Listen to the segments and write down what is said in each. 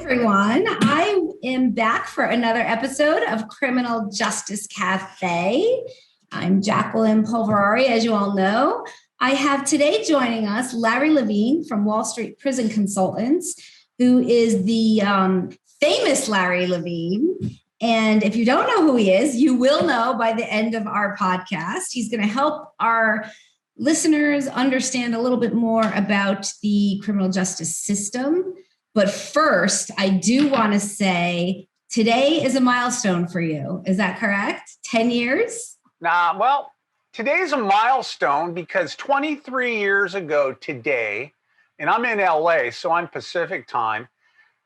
everyone. I am back for another episode of Criminal Justice Cafe. I'm Jacqueline Polverari, as you all know. I have today joining us Larry Levine from Wall Street Prison Consultants, who is the famous Larry Levine. And if you don't know who he is, you will know by the end of our podcast. He's going to help our listeners understand a little bit more about the criminal justice system. But first, I do want to say today is a milestone for you. Is that correct? 10 years? Well, today's a milestone because 23 years ago today, and I'm in LA, so I'm Pacific time,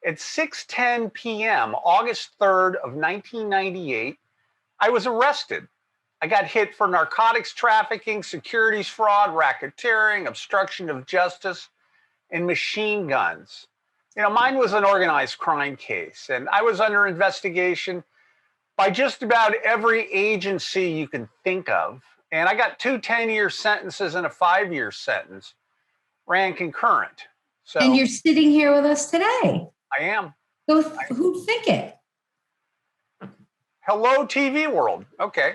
at 6:10 p.m., August 3rd of 1998, I was arrested. I got hit for narcotics trafficking, securities fraud, racketeering, obstruction of justice, and machine guns. You know, mine was an organized crime case, and I was under investigation by just about every agency you can think of. And I got 2 10-year sentences and a 5-year sentence, ran concurrent. So, and you're sitting here with us today. I am. So who'd think it? Hello, TV world. Okay.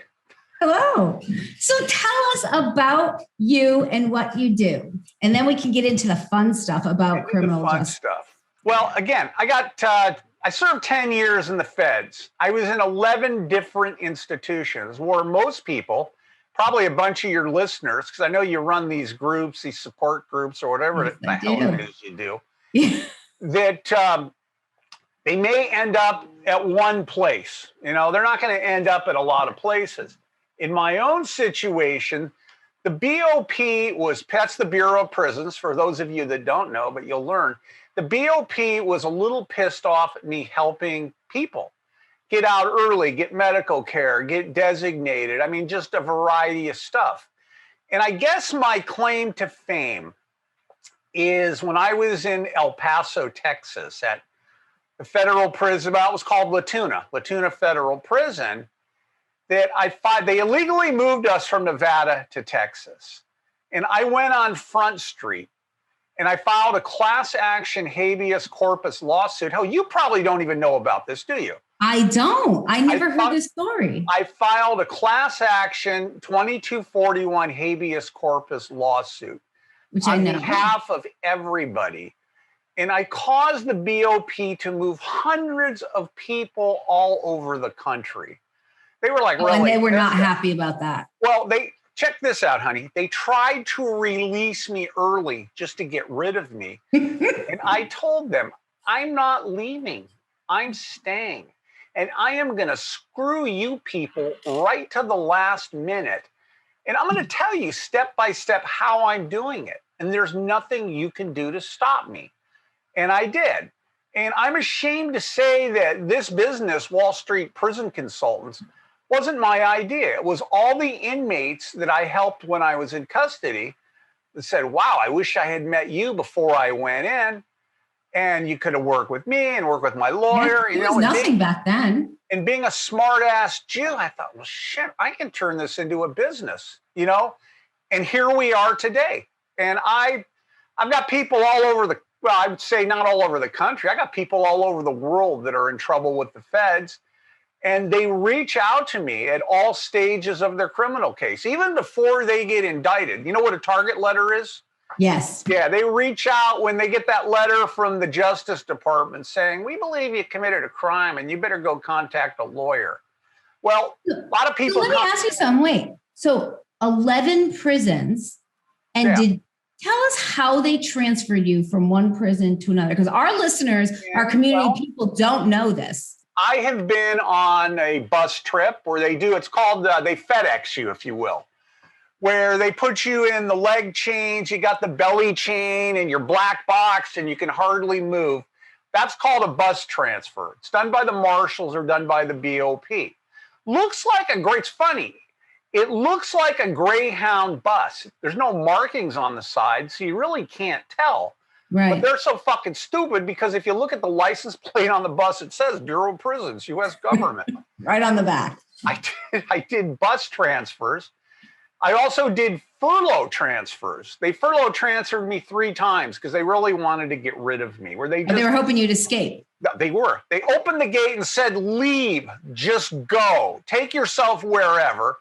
Hello. So tell us about you and what you do. And then we can get into the fun stuff about criminal justice. Stuff. Well, again, I served 10 years in the feds. I was in 11 different institutions where most people, probably a bunch of your listeners, because I know you run these groups, these support groups or whatever the hell it is you do, that they may end up at one place. You know, they're not going to end up at a lot of places. In my own situation, the BOP that's the Bureau of Prisons, for those of you that don't know, but you'll learn. The BOP was a little pissed off at me helping people get out early, get medical care, get designated. I mean, just a variety of stuff. And I guess my claim to fame is when I was in El Paso, Texas, at the federal prison, well, it was called Latuna Federal Prison, that they illegally moved us from Nevada to Texas. And I went on Front Street and I filed a class action habeas corpus lawsuit. Hell, you probably don't even know about this, do you? I don't. I never heard this story. I filed a class action 2241 habeas corpus lawsuit on behalf of everybody. And I caused the BOP to move hundreds of people all over the country. They were like, really? And they were not happy about that. Well, check this out, honey. They tried to release me early just to get rid of me. And I told them, I'm not leaving. I'm staying. And I am going to screw you people right to the last minute. And I'm going to tell you step by step how I'm doing it. And there's nothing you can do to stop me. And I did. And I'm ashamed to say that this business, Wall Street Prison Consultants, wasn't my idea. It was all the inmates that I helped when I was in custody that said, wow, I wish I had met you before I went in. And you could have worked with me and worked with my lawyer. There was nothing back then. And being a smart ass Jew, I thought, well, shit, I can turn this into a business, you know? And here we are today. And I've got people all over I would say not all over the country. I got people all over the world that are in trouble with the feds. And they reach out to me at all stages of their criminal case, even before they get indicted. You know what a target letter is? Yes. Yeah, they reach out when they get that letter from the Justice Department saying, we believe you committed a crime and you better go contact a lawyer. Well, a lot of people... So let me ask you something. Wait. So 11 prisons, and tell us how they transferred you from one prison to another, because our listeners, our community people don't know this. I have been on a bus trip where it's called, they FedEx you, if you will, where they put you in the leg chains, you got the belly chain and your black box and you can hardly move. That's called a bus transfer. It's done by the marshals or done by the BOP. It's funny. It looks like a Greyhound bus. There's no markings on the side, so you really can't tell. Right. But they're so fucking stupid because if you look at the license plate on the bus, it says Bureau of Prisons, U.S. government. Right on the back. I did bus transfers. I also did furlough transfers. They furlough transferred me 3 times because they really wanted to get rid of me. They were hoping you'd escape. No, they were. They opened the gate and said, leave, just go, take yourself wherever.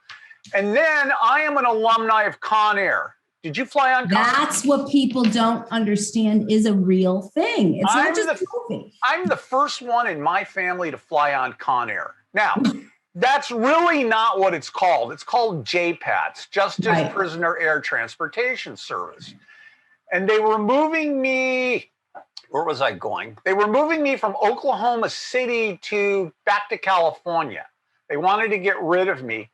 And then I am an alumni of Con Air. Did you fly on Con Air? That's what people don't understand is a real thing. It's not just a movie. I'm the first one in my family to fly on Con Air. Now, that's really not what it's called. It's called JPATS, Justice Prisoner Air Transportation Service. And they were moving me, where was I going? They were moving me from Oklahoma City back to California. They wanted to get rid of me.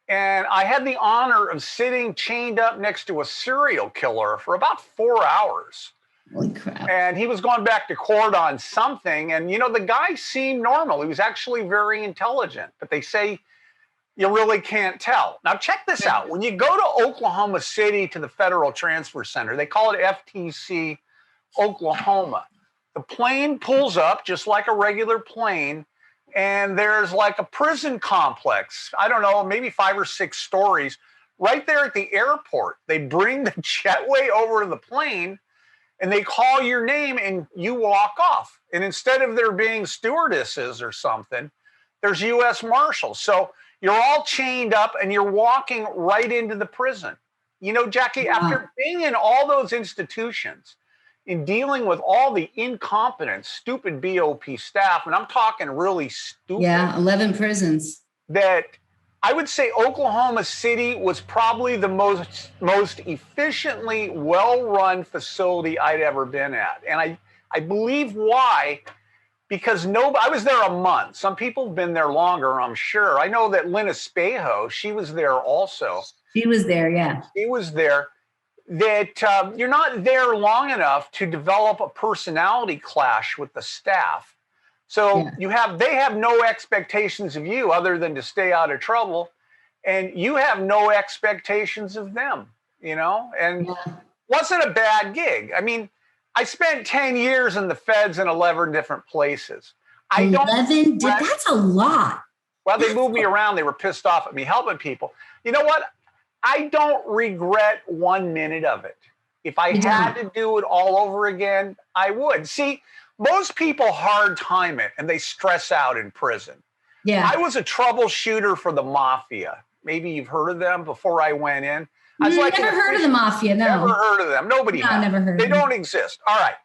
And I had the honor of sitting chained up next to a serial killer for about 4 hours. Holy crap. And he was going back to court on something. And, the guy seemed normal. He was actually very intelligent. But they say you really can't tell. Now, check this out. When you go to Oklahoma City to the Federal Transfer Center, they call it FTC Oklahoma. The plane pulls up just like a regular plane. And there's like a prison complex, I don't know, maybe 5 or 6 stories right there at the airport. They bring the jetway over to the plane and they call your name and you walk off. And instead of there being stewardesses or something, there's U.S. Marshals. So you're all chained up and you're walking right into the prison. Jackie, after being in all those institutions, in dealing with all the incompetent, stupid BOP staff, and I'm talking really stupid. Yeah, 11 prisons. That I would say Oklahoma City was probably the most efficiently well-run facility I'd ever been at. And I believe why, because I was there a month. Some people have been there longer, I'm sure. I know that Lynn Espejo, she was there also. She was there, yeah. She was there. That you're not there long enough to develop a personality clash with the staff. So they have no expectations of you other than to stay out of trouble. And you have no expectations of them, and wasn't a bad gig. I mean, I spent 10 years in the feds in 11 different places. 11? That's a lot. Well, they moved me around. They were pissed off at me helping people. You know what? I don't regret 1 minute of it. If I had to do it all over again, I would. See, most people hard time it and they stress out in prison. Yeah. I was a troubleshooter for the mafia. Maybe you've heard of them before I went in. I've never heard of the mafia, no. Never heard of them. Nobody has. Never heard of them. They don't exist. All right.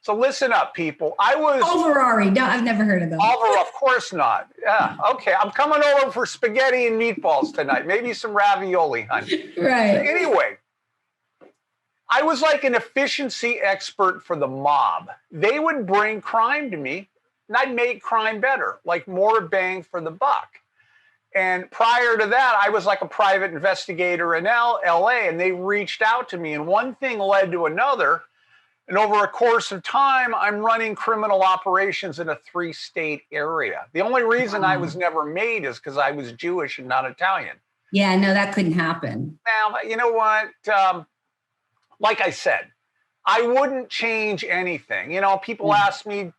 So listen up, people. Ferrari. No, I've never heard of them. Of course not. Yeah. Okay. I'm coming over for spaghetti and meatballs tonight. Maybe some ravioli, honey. Right. Anyway, I was like an efficiency expert for the mob. They would bring crime to me and I'd make crime better, like more bang for the buck. And prior to that, I was like a private investigator in LA and they reached out to me and one thing led to another. And over a course of time, I'm running criminal operations in a 3-state area. The only reason I was never made is because I was Jewish and not Italian. Yeah, no, that couldn't happen. Now, you know what? Like I said, I wouldn't change anything. People ask me,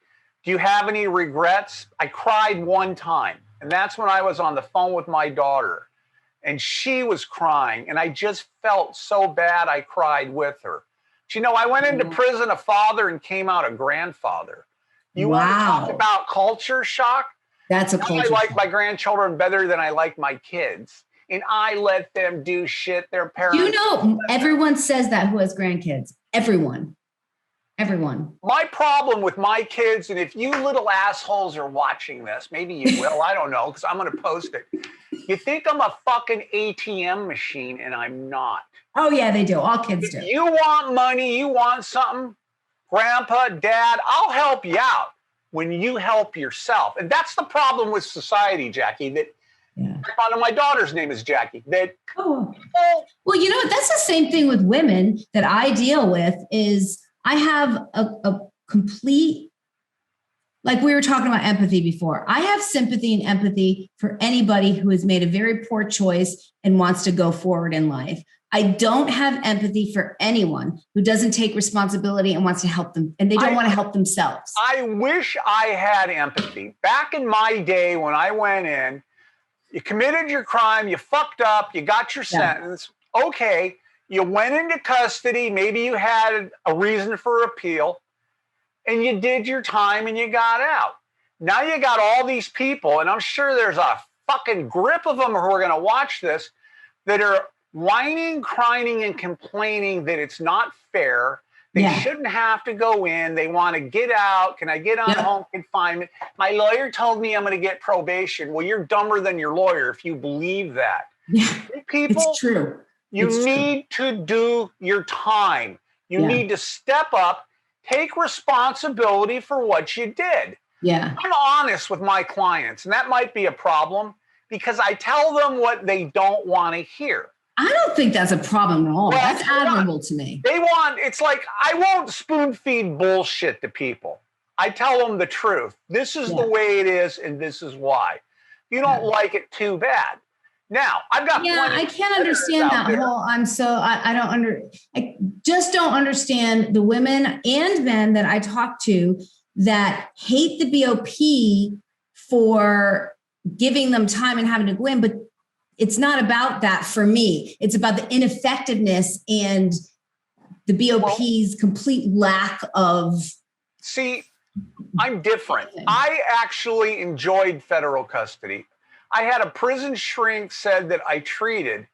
do you have any regrets? I cried one time. And that's when I was on the phone with my daughter. And she was crying. And I just felt so bad I cried with her. I went into prison a father and came out a grandfather. You want to talk about culture shock? That's a culture shock. I like my grandchildren better than I like my kids. And I let them do shit their parents. Everyone says that who has grandkids. Everyone. My problem with my kids, and if you little assholes are watching this, maybe you will, I don't know, because I'm going to post it. You think I'm a fucking ATM machine, and I'm not. Oh, yeah, they do. All kids do. You want money, you want something, grandpa, dad, I'll help you out when you help yourself. And that's the problem with society, Jackie, that my daughter's name is Jackie. Well, you know what? That's the same thing with women that I deal with is I have a complete, like we were talking about empathy before. I have sympathy and empathy for anybody who has made a very poor choice and wants to go forward in life. I don't have empathy for anyone who doesn't take responsibility and wants to help them, and they don't want to help themselves. I wish I had empathy. Back in my day when I went in, you committed your crime, you fucked up, you got your sentence. Okay, you went into custody, maybe you had a reason for appeal, and you did your time and you got out. Now you got all these people, and I'm sure there's a fucking grip of them who are going to watch this that are whining, crying, and complaining that it's not fair. They shouldn't have to go in. They want to get out. Can I get on home confinement? My lawyer told me I'm going to get probation. Well, you're dumber than your lawyer if you believe that. Yeah, People, it's true. You need to do your time. You need to step up, take responsibility for what you did. Yeah. I'm honest with my clients, and that might be a problem because I tell them what they don't want to hear. I don't think that's a problem at all. Well, that's admirable to me. It's like, I won't spoon feed bullshit to people. I tell them the truth. This is the way it is, and this is why. If you don't like it, too bad. Now, I've got I can't understand that whole. I just don't understand the women and men that I talk to that hate the BOP for giving them time and having to go in, but it's not about that for me. It's about the ineffectiveness and the BOP's complete lack of. See, I'm different. I actually enjoyed federal custody. I had a prison shrink said that I treated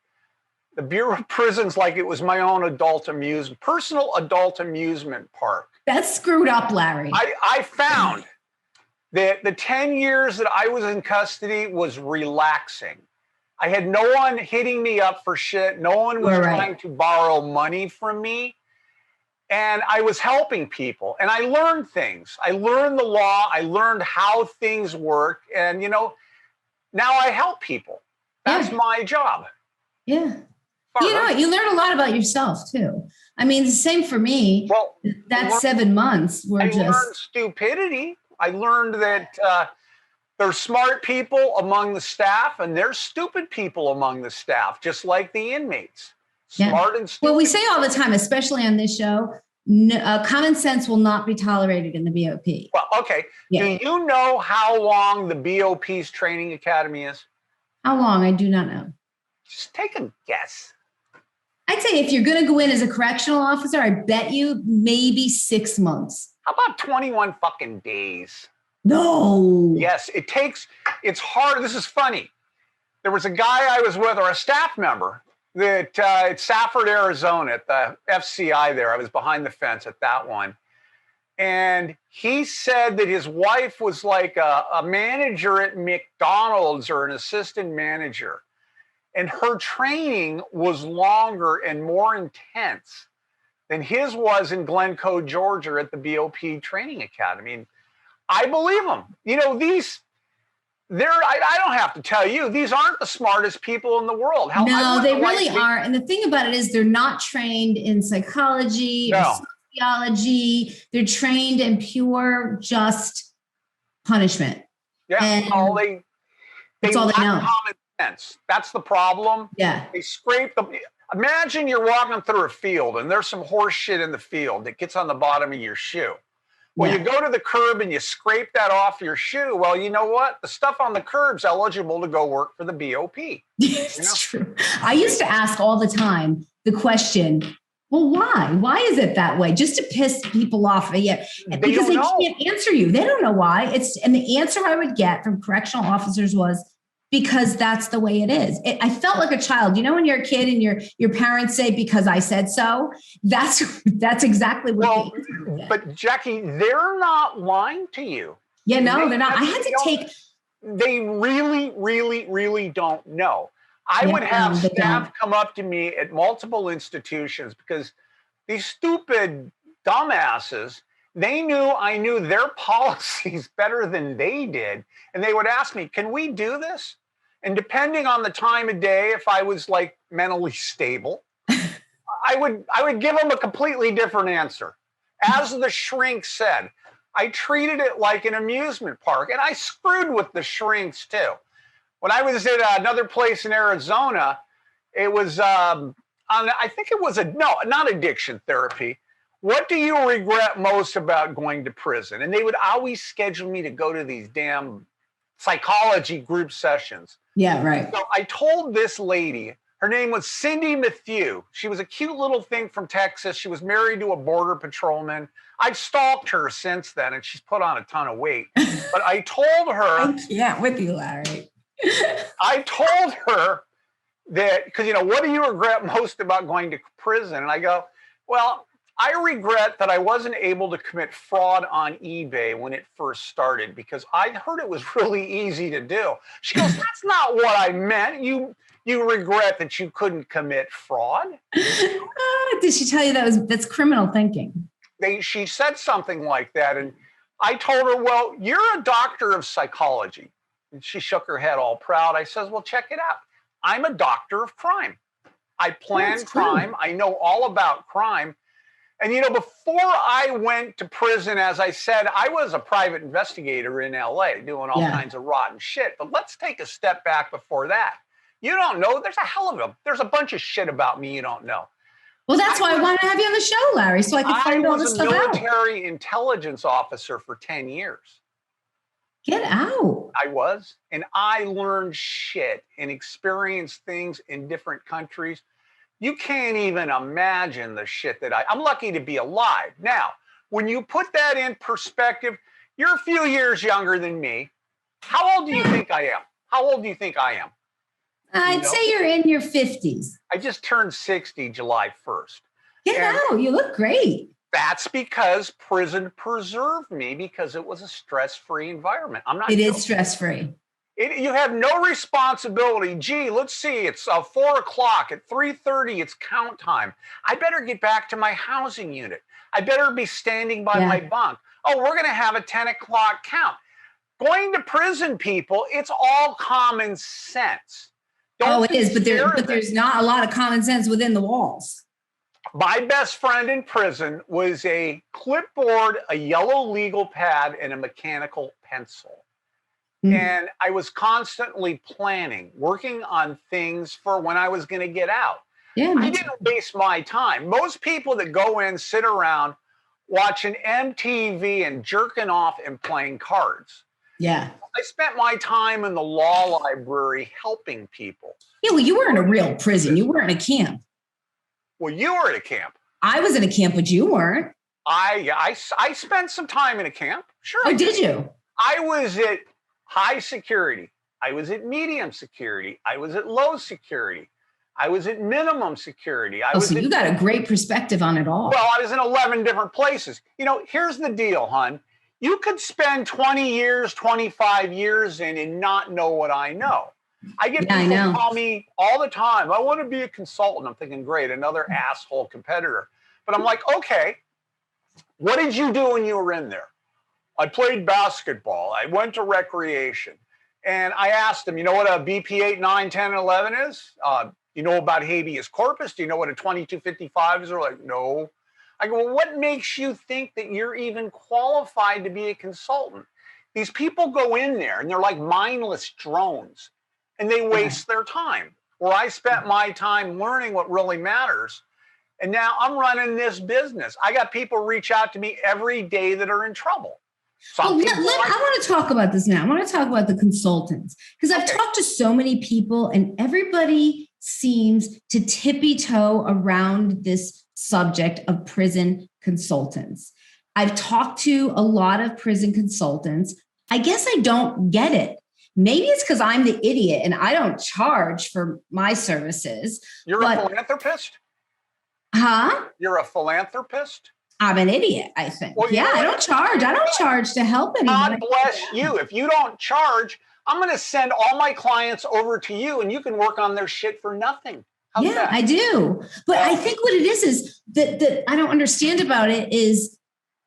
the Bureau of Prisons like it was my own personal adult amusement park. That's screwed up, Larry. I found that the 10 years that I was in custody was relaxing. I had no one hitting me up for shit. No one was trying to borrow money from me. And I was helping people. And I learned things. I learned the law. I learned how things work. And, now I help people. That's my job. Yeah. You learn a lot about yourself, too. I mean, the same for me. Well, that 7 months were I learned stupidity. I learned that there's smart people among the staff and there's stupid people among the staff, just like the inmates. Smart and stupid. Well, we say all the time, especially on this show, common sense will not be tolerated in the BOP. Well, okay. Yeah. Do you know how long the BOP's training academy is? How long? I do not know. Just take a guess. I'd say if you're going to go in as a correctional officer, I bet you maybe 6 months. How about 21 fucking days? No. Yes, it's hard. This is funny. There was a guy I was with, or a staff member, that at Safford, Arizona, at the FCI there. I was behind the fence at that one. And he said that his wife was like a manager at McDonald's or an assistant manager. And her training was longer and more intense than his was in Glencoe, Georgia at the BOP Training Academy. And I believe him. I don't have to tell you, these aren't the smartest people in the world. No, they really are. And the thing about it is they're not trained in psychology or sociology. They're trained in pure just punishment. Yeah, that's all they know. Common sense. That's the problem. Yeah. They scrape imagine you're walking through a field and there's some horse shit in the field that gets on the bottom of your shoe. Well, you go to the curb and you scrape that off your shoe. Well, you know what? The stuff on the curb's eligible to go work for the BOP. It's true. I used to ask all the time the question, well, why? Why is it that way? Just to piss people off. Yeah. Because they can't answer you. They don't know why. And the answer I would get from correctional officers was, because that's the way it is. I felt like a child. When you're a kid and your parents say, because I said so, that's exactly what they do. But Jackie, they're not lying to you. Yeah, no, they're not. I had to take. They really, really, really don't know. I would have staff come up to me at multiple institutions because these stupid dumbasses, they knew I knew their policies better than they did. And they would ask me, can we do this? And depending on the time of day, if I was like mentally stable, I would give them a completely different answer. As the shrink said, I treated it like an amusement park, and I screwed with the shrinks too. When I was at another place in Arizona, it was I think it was not addiction therapy. What do you regret most about going to prison? And they would always schedule me to go to these damn psychology group sessions. Yeah, right. So I told this lady, Her name was Cindy Matthew. She was a cute little thing from Texas. She was married to a border patrolman. I've stalked her since then, and she's put on a ton of weight. But I told her. I can't with you, Larry. I told her that, because, what do you regret most about going to prison? And I go, well, I regret that I wasn't able to commit fraud on eBay when it first started, because I heard it was really easy to do. She goes, that's not what I meant. You regret that you couldn't commit fraud? Did she tell you that's criminal thinking? She said something like that. And I told her, well, you're a doctor of psychology. And she shook her head all proud. I says, well, check it out. I'm a doctor of crime. I plan crime. I know all about crime. And, before I went to prison, as I said, I was a private investigator in LA doing all kinds of rotten shit. But let's take a step back before that. You don't know. There's a bunch of shit about me you don't know. Well, that's why I wanted to have you on the show, Larry, so I could find all this stuff out. I was a military intelligence officer for 10 years. Get out. I was. And I learned shit and experienced things in different countries. You can't even imagine the shit that I'm lucky to be alive. Now, when you put that in perspective, you're a few years younger than me. How old do you think I am? How old do you think I am? I'd say you're in your 50s. I just turned 60 July 1st. Get out. You look great. That's because prison preserved me, because it was a stress-free environment. It is stress-free. You have no responsibility. Gee, let's see. It's 4 o'clock. At 3:30, it's count time. I better get back to my housing unit. I better be standing by my bunk. Oh, we're going to have a 10 o'clock count. Going to prison, people, it's all common sense. It is, but there's not a lot of common sense within the walls. My best friend in prison was a clipboard, a yellow legal pad, and a mechanical pencil. Mm-hmm. And I was constantly planning, working on things for when I was going to get out. Yeah, I didn't waste my time. Most people that go in sit around watching MTV and jerking off and playing cards. Yeah. I spent my time in the law library helping people. Yeah, well, you were in a real prison. You weren't in a camp. Well, you were at a camp. I was in a camp, but you weren't. I spent some time in a camp. Sure. Oh, did you? I was at high security. I was at medium security. I was at low security. I was at minimum security. So you got a great perspective on it all. Well, I was in 11 different places. Here's the deal, hon. You could spend 20 years, 25 years in and not know what I know. I get people call me all the time. I want to be a consultant. I'm thinking, great, another asshole competitor. But I'm like, okay, what did you do when you were in there? I played basketball. I went to recreation. And I asked them, you know what a BP 8, 9, 10, and 11 is? You know about habeas corpus? Do you know what a 2255 is? They're like, no. I go, well, what makes you think that you're even qualified to be a consultant? These people go in there and they're like mindless drones and they waste their time. Where I spent my time learning what really matters. And now I'm running this business. I got people reach out to me every day that are in trouble. I want to talk about this now. I want to talk about the consultants, because I've talked to so many people and everybody seems to tippy-toe around this subject of prison consultants. I've talked to a lot of prison consultants. I guess I don't get it. Maybe it's because I'm the idiot and I don't charge for my services. You're a philanthropist? Huh? You're a philanthropist? I'm an idiot, I think. Well, I don't charge. I don't charge to help anyone. God bless you. If you don't charge, I'm going to send all my clients over to you and you can work on their shit for nothing. How's that? I do. But I think what it is that I don't understand about it is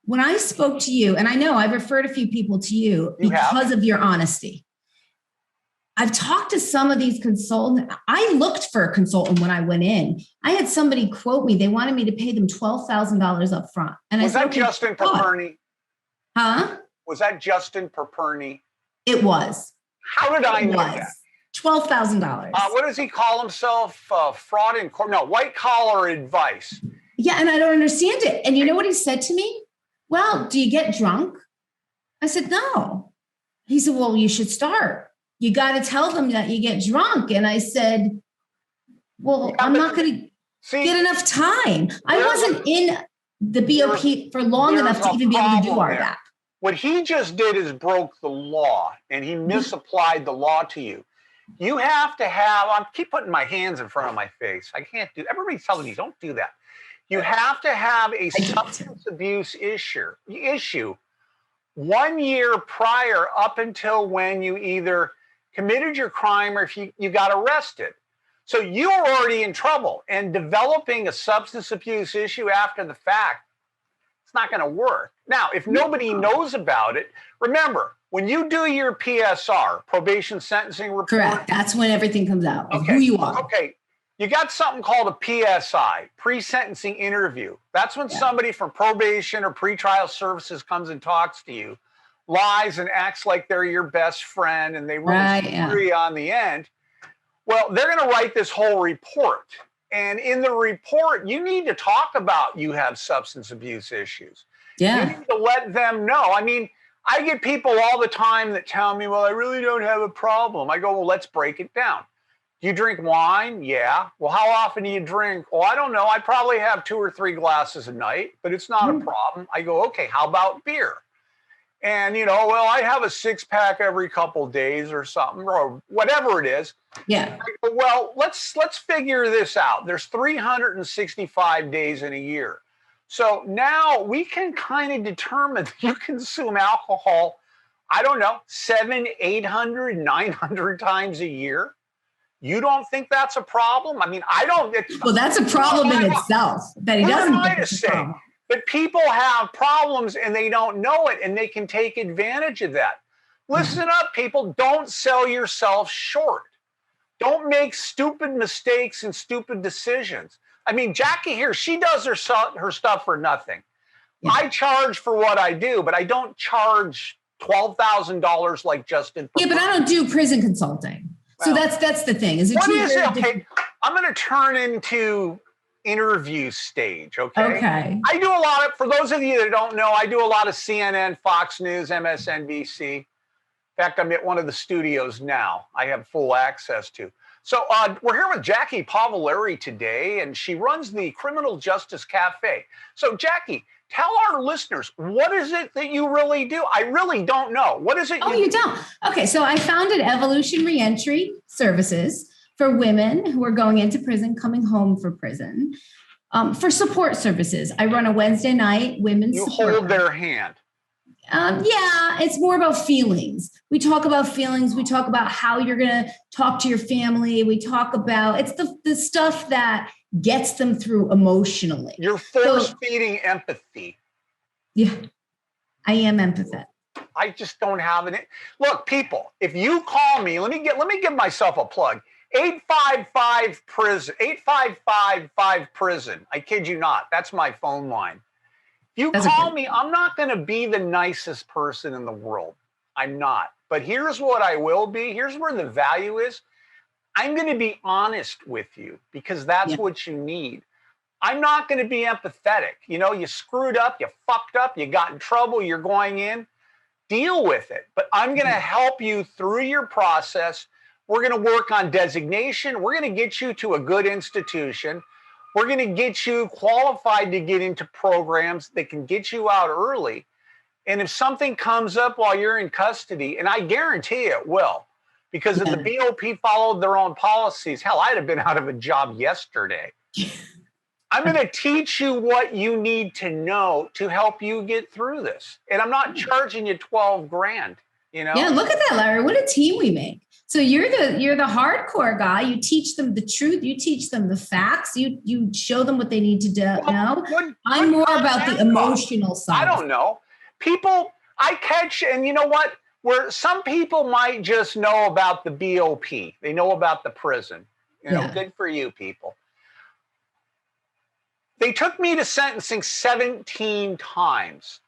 when I spoke to you, and I know I've referred a few people to you because of your honesty. I've talked to some of these consultants. I looked for a consultant when I went in. I had somebody quote me. They wanted me to pay them $12,000 up front. And was that Justin Perperny? Huh? Was that Justin Perperny? It was. How did I know that? $12,000. What does he call himself? Fraud in court? No, white collar advice. Yeah, and I don't understand it. And you know what he said to me? Well, do you get drunk? I said, no. He said, well, you should start. You got to tell them that you get drunk. And I said, Well, I'm not going to get enough time. I wasn't in the BOP for long enough to even be able to do RDAP. What he just did is broke the law, and he misapplied the law to you. You have to have, I keep putting my hands in front of my face. I can't do, everybody's telling me, don't do that. You have to have a substance abuse issue 1 year prior up until when you either committed your crime or if you got arrested. So you are already in trouble, and developing a substance abuse issue after the fact, it's not going to work. Now, if nobody knows about it, remember, when you do your PSR, probation sentencing report. Correct. That's when everything comes out of who you are. Okay. You got something called a PSI, pre-sentencing interview. That's when somebody from probation or pretrial services comes and talks to you, lies and acts like they're your best friend, and they really screw you on the end. Well, they're going to write this whole report. And in the report, you need to talk about you have substance abuse issues. Yeah. You need to let them know. I mean, I get people all the time that tell me, well, I really don't have a problem. I go, well, let's break it down. Do you drink wine? Yeah. Well, how often do you drink? Well, I don't know. I probably have 2 or 3 glasses a night, but it's not a problem. I go, okay, how about beer? And, well, I have a 6-pack every couple days or something, or whatever it is. Yeah. I go, well, let's figure this out. There's 365 days in a year. So now we can kind of determine you consume alcohol, I don't know, 700, 800, 900 times a year. You don't think that's a problem? I mean, I don't. Well, that's a problem in itself that he doesn't think it's a problem. But people have problems and they don't know it, and they can take advantage of that. Listen up, people. Don't sell yourself short. Don't make stupid mistakes and stupid decisions. I mean, Jackie here, she does her stuff for nothing. Yeah. I charge for what I do, but I don't charge $12,000 like Justin. Yeah, but I don't do prison consulting. So that's the thing. Is it what is it? Okay, I'm going to turn into interview stage. Okay. I do a lot of, for those of you that don't know, I do a lot of CNN, Fox News, MSNBC. In fact, I'm at one of the studios now. I have full access to. So we're here with Jackie Pavaleri today, and she runs the Criminal Justice Cafe. So Jackie, tell our listeners, what is it that you really do? I really don't know. What is it? Oh, you don't? Okay, so I founded Evolution Reentry Services for women who are going into prison, coming home for prison, for support services. I run a Wednesday night women's support. You hold their hand. Yeah, it's more about feelings. We talk about feelings. We talk about how you're going to talk to your family. We talk about, it's the stuff that gets them through emotionally. You're force-feeding empathy. Yeah, I am empathetic. I just don't have it. Look, people, if you call me, let me give myself a plug. 855 prison, 8555 prison. I kid you not. That's my phone line. You call me, I'm not going to be the nicest person in the world. I'm not. But here's what I will be. Here's where the value is. I'm going to be honest with you because that's what you need. I'm not going to be empathetic. You screwed up, you fucked up, you got in trouble, you're going in. Deal with it. But I'm going to help you through your process. We're going to work on designation. We're going to get you to a good institution. We're going to get you qualified to get into programs that can get you out early. And if something comes up while you're in custody, and I guarantee it will, because if the BOP followed their own policies, hell, I'd have been out of a job yesterday. I'm going to teach you what you need to know to help you get through this. And I'm not charging you $12,000, Yeah, look at that, Larry. What a team we make. So you're the hardcore guy. You teach them the truth. You teach them the facts. You show them what they need to know. I'm more about the emotional side. I don't know. People, I catch, and you know what? Where some people might just know about the BOP. They know about the prison. Good for you, people. They took me to sentencing 17 times.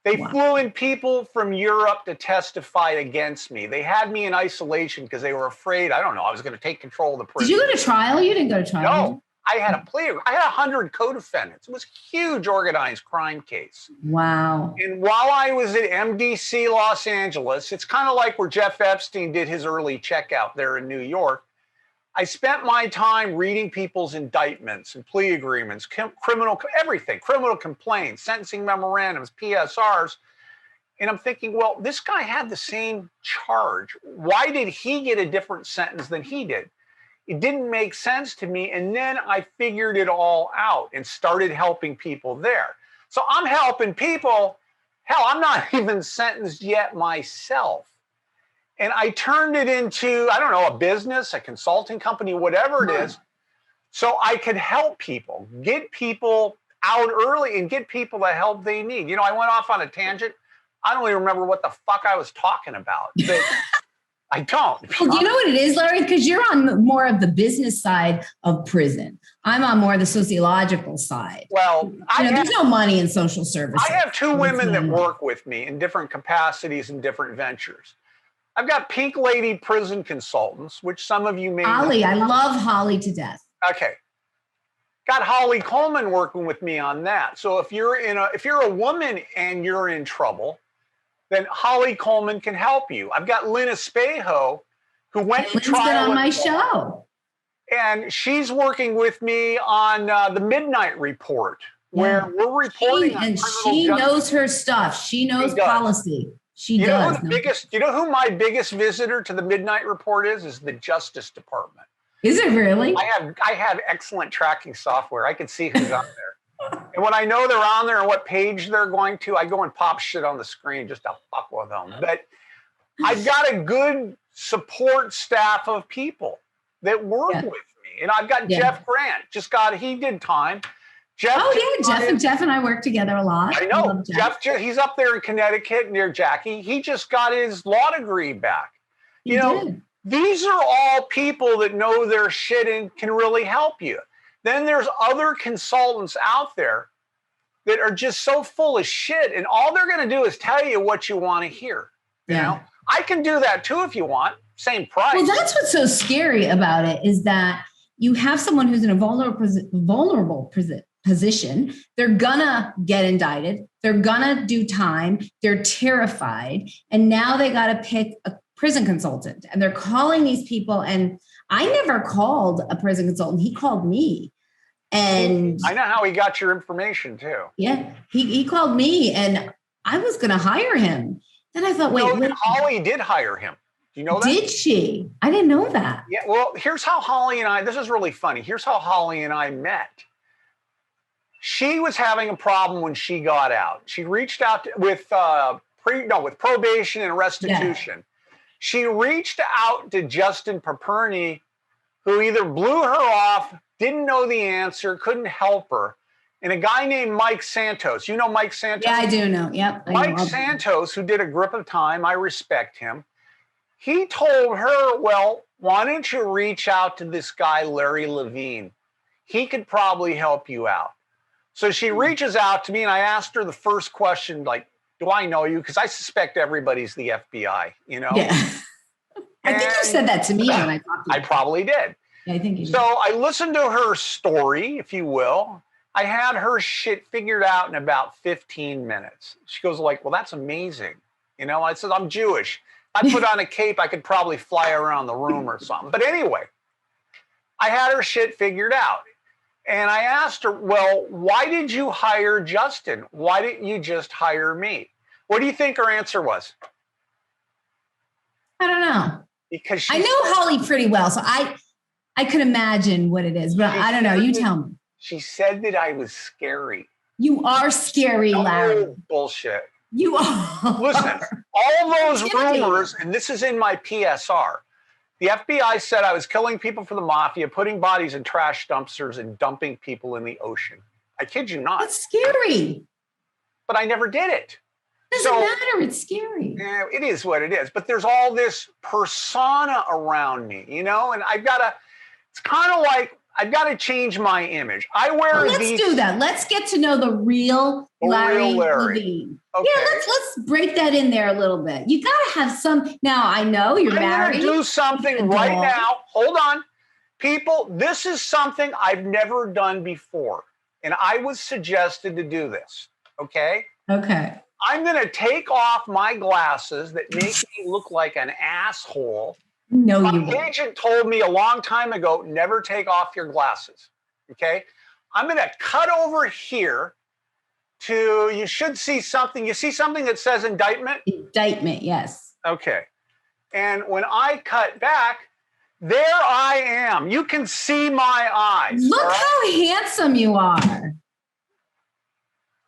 They flew in people from Europe to testify against me. They had me in isolation because they were afraid, I don't know, I was going to take control of the prison. Did you go to trial? You didn't go to trial. No, I had a plea. I had 100 co-defendants. It was a huge organized crime case. Wow. And while I was at MDC Los Angeles, it's kind of like where Jeff Epstein did his early checkout there in New York. I spent my time reading people's indictments and plea agreements, criminal, everything, criminal complaints, sentencing memorandums, PSRs. And I'm thinking, well, this guy had the same charge. Why did he get a different sentence than he did? It didn't make sense to me. And then I figured it all out and started helping people there. So I'm helping people. Hell, I'm not even sentenced yet myself. And I turned it into, I don't know, a business, a consulting company, whatever it is, so I could help people, get people out early and get people the help they need. You know, I went off on a tangent. I don't even remember what the fuck I was talking about. But I don't. Well, you know what it is, Larry? Because you're on more of the business side of prison. I'm on more of the sociological side. Well, there's no money in social services. I have two women that work with me in different capacities and different ventures. I've got Pink Lady prison consultants, which some of you may Holly, know. I love Holly to death. Okay. Got Holly Coleman working with me on that. So if you're a woman and you're in trouble, then Holly Coleman can help you. I've got Lynn Espejo, who went to trial. Been on my show. And she's working with me on the Midnight Report, where we're reporting on criminal justice. She knows her stuff. She knows policy. She does. You know who my biggest visitor to the Midnight Report is? Is the Justice Department. Is it really? I have excellent tracking software. I can see who's on there. And when I know they're on there and what page they're going to, I go and pop shit on the screen just to fuck with them. But I've got a good support staff of people that work with me. And I've got Jeff Grant. He did time. Jeff and I work together a lot. I know. Jeff, he's up there in Connecticut near Jackie. He just got his law degree back. You know, these are all people that know their shit and can really help you. Then there's other consultants out there that are just so full of shit, and all they're going to do is tell you what you want to hear. You know, I can do that too if you want. Same price. Well, that's what's so scary about it is that you have someone who's in a vulnerable position. They're gonna get indicted. They're gonna do time. They're terrified. And now they got to pick a prison consultant. And they're calling these people. And I never called a prison consultant. He called me. And I know how he got your information too. Yeah. He called me and I was going to hire him. Then I thought, wait. Holly did hire him. Do you know that? Did she? I didn't know that. Yeah. Well, here's how Holly and I, this is really funny. Here's how Holly and I met. She was having a problem when she got out. She reached out with probation and restitution. Yeah. She reached out to Justin Paperny, who either blew her off, didn't know the answer, couldn't help her, and a guy named Mike Santos. You know Mike Santos? Yeah, I do know. Yep. Mike Santos, who did a grip of time, I respect him. He told her, well, why don't you reach out to this guy, Larry Levine? He could probably help you out. So she reaches out to me, and I asked her the first question, like, do I know you? Because I suspect everybody's the FBI, you know? Yeah. I think you said that to me when I talked to you. I probably did. Yeah, I think you did. So I listened to her story, if you will. I had her shit figured out in about 15 minutes. She goes like, well, that's amazing. You know, I said, I'm Jewish. I put on a cape, I could probably fly around the room or something. But anyway, I had her shit figured out. And I asked her, well, why did you hire Justin? Why didn't you just hire me? What do you think her answer was? I don't know. Because I know Holly pretty well, so I could imagine what it is, but I don't know. You tell me. She said that I was scary. You are scary, Larry. Bullshit. You are. Listen, all those rumors, and this is in my PSR. The FBI said I was killing people for the mafia, putting bodies in trash dumpsters, and dumping people in the ocean. I kid you not. That's scary. But I never did it. Doesn't matter. It's scary. Yeah, it is what it is. But there's all this persona around me, you know, and it's kind of like I've got to change my image. I wear Let's do that. Let's get to know the real Larry Levine. Okay. Yeah, let's break that in there a little bit. You got to have some. Now, I know you're married. I'm going to do something right now. Hold on. People, this is something I've never done before. And I was suggested to do this. Okay? Okay. I'm going to take off my glasses that make me look like an asshole. No, you My won't. agent told me a long time ago, never take off your glasses. Okay. I'm going to cut over here to, you should see something. You see something that says indictment? Indictment, yes. Okay. And when I cut back, there I am. You can see my eyes. Look how handsome you are.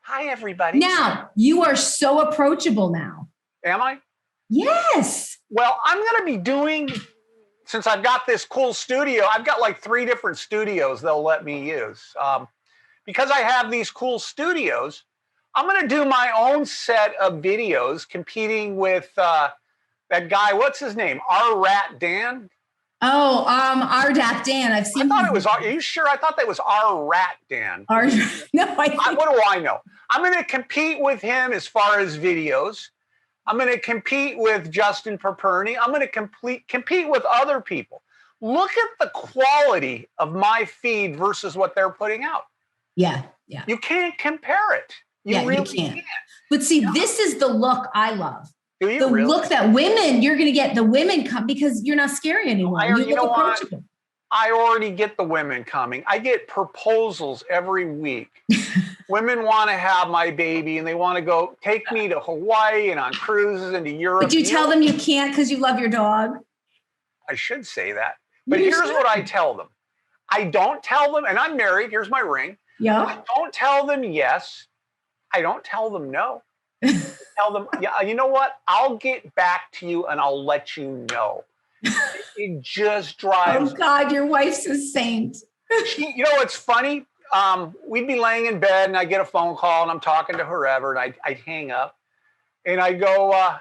Hi, everybody. Now, you are so approachable now. Am I? Yes. Well, I'm going to be doing, since I've got this cool studio, I've got like 3 different studios they'll let me use. Because I have these cool studios, I'm going to do my own set of videos competing with that guy. What's his name? Rat Dan? Oh, RDAP Dan. I've seen. I thought it was. Are you sure? I thought that was Rat Dan. No, what do I know? I'm going to compete with him as far as videos. I'm going to compete with Justin Perperny. I'm going to compete with other people. Look at the quality of my feed versus what they're putting out. Yeah. You can't compare it. You can't. But see, this is the look I love. Do you the really? Look that women, you're going to get the women come because you're not scary anymore. You look approachable. I already get the women coming. I get proposals every week. Women want to have my baby and they want to go take me to Hawaii and on cruises and to Europe. But you tell them you can't because you love your dog? I should say that. But here's what I tell them. I don't tell them, and I'm married. Here's my ring. Yeah. I don't tell them yes. I don't tell them no. Tell them, yeah, you know what? I'll get back to you and I'll let you know. It just drives. Oh God, your wife's a saint. You know what's funny? We'd be laying in bed and I get a phone call and I'm talking to whoever and I'd hang up and I go,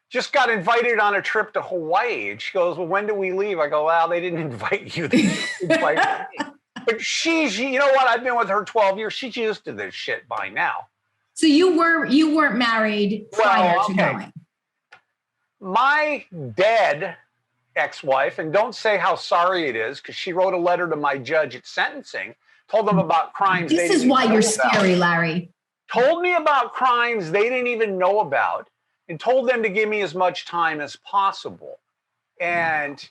just got invited on a trip to Hawaii. And she goes, well, when do we leave? I go, well, they didn't invite you. They invited me. But you know what? I've been with her 12 years. She's used to this shit by now. So you weren't married prior to going. My dead ex-wife, and don't say how sorry it is, because she wrote a letter to my judge at sentencing, told them about crimes. This is why you're scary, Larry. Told me about crimes they didn't even know about, and told them to give me as much time as possible. And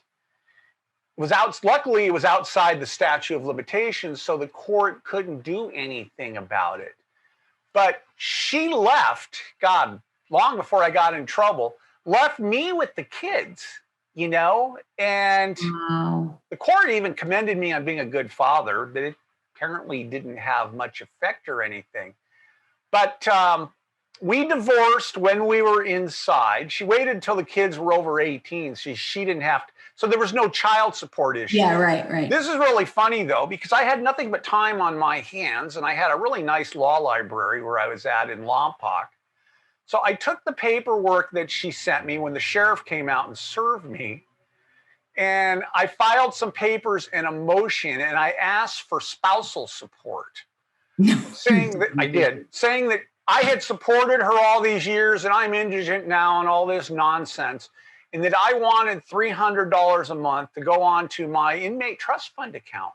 luckily it was outside the statute of limitations, so the court couldn't do anything about it. But she left, God, long before I got in trouble, left me with the kids, you know, and the court even commended me on being a good father, that it apparently didn't have much effect or anything. But we divorced when we were inside. She waited until the kids were over 18. So she didn't have to. So there was no child support issue. Yeah, right. This is really funny, though, because I had nothing but time on my hands. And I had a really nice law library where I was at in Lompoc. So I took the paperwork that she sent me when the sheriff came out and served me. And I filed some papers and a motion. And I asked for spousal support. saying that I had supported her all these years and I'm indigent now and all this nonsense, and that I wanted $300 a month to go on to my inmate trust fund account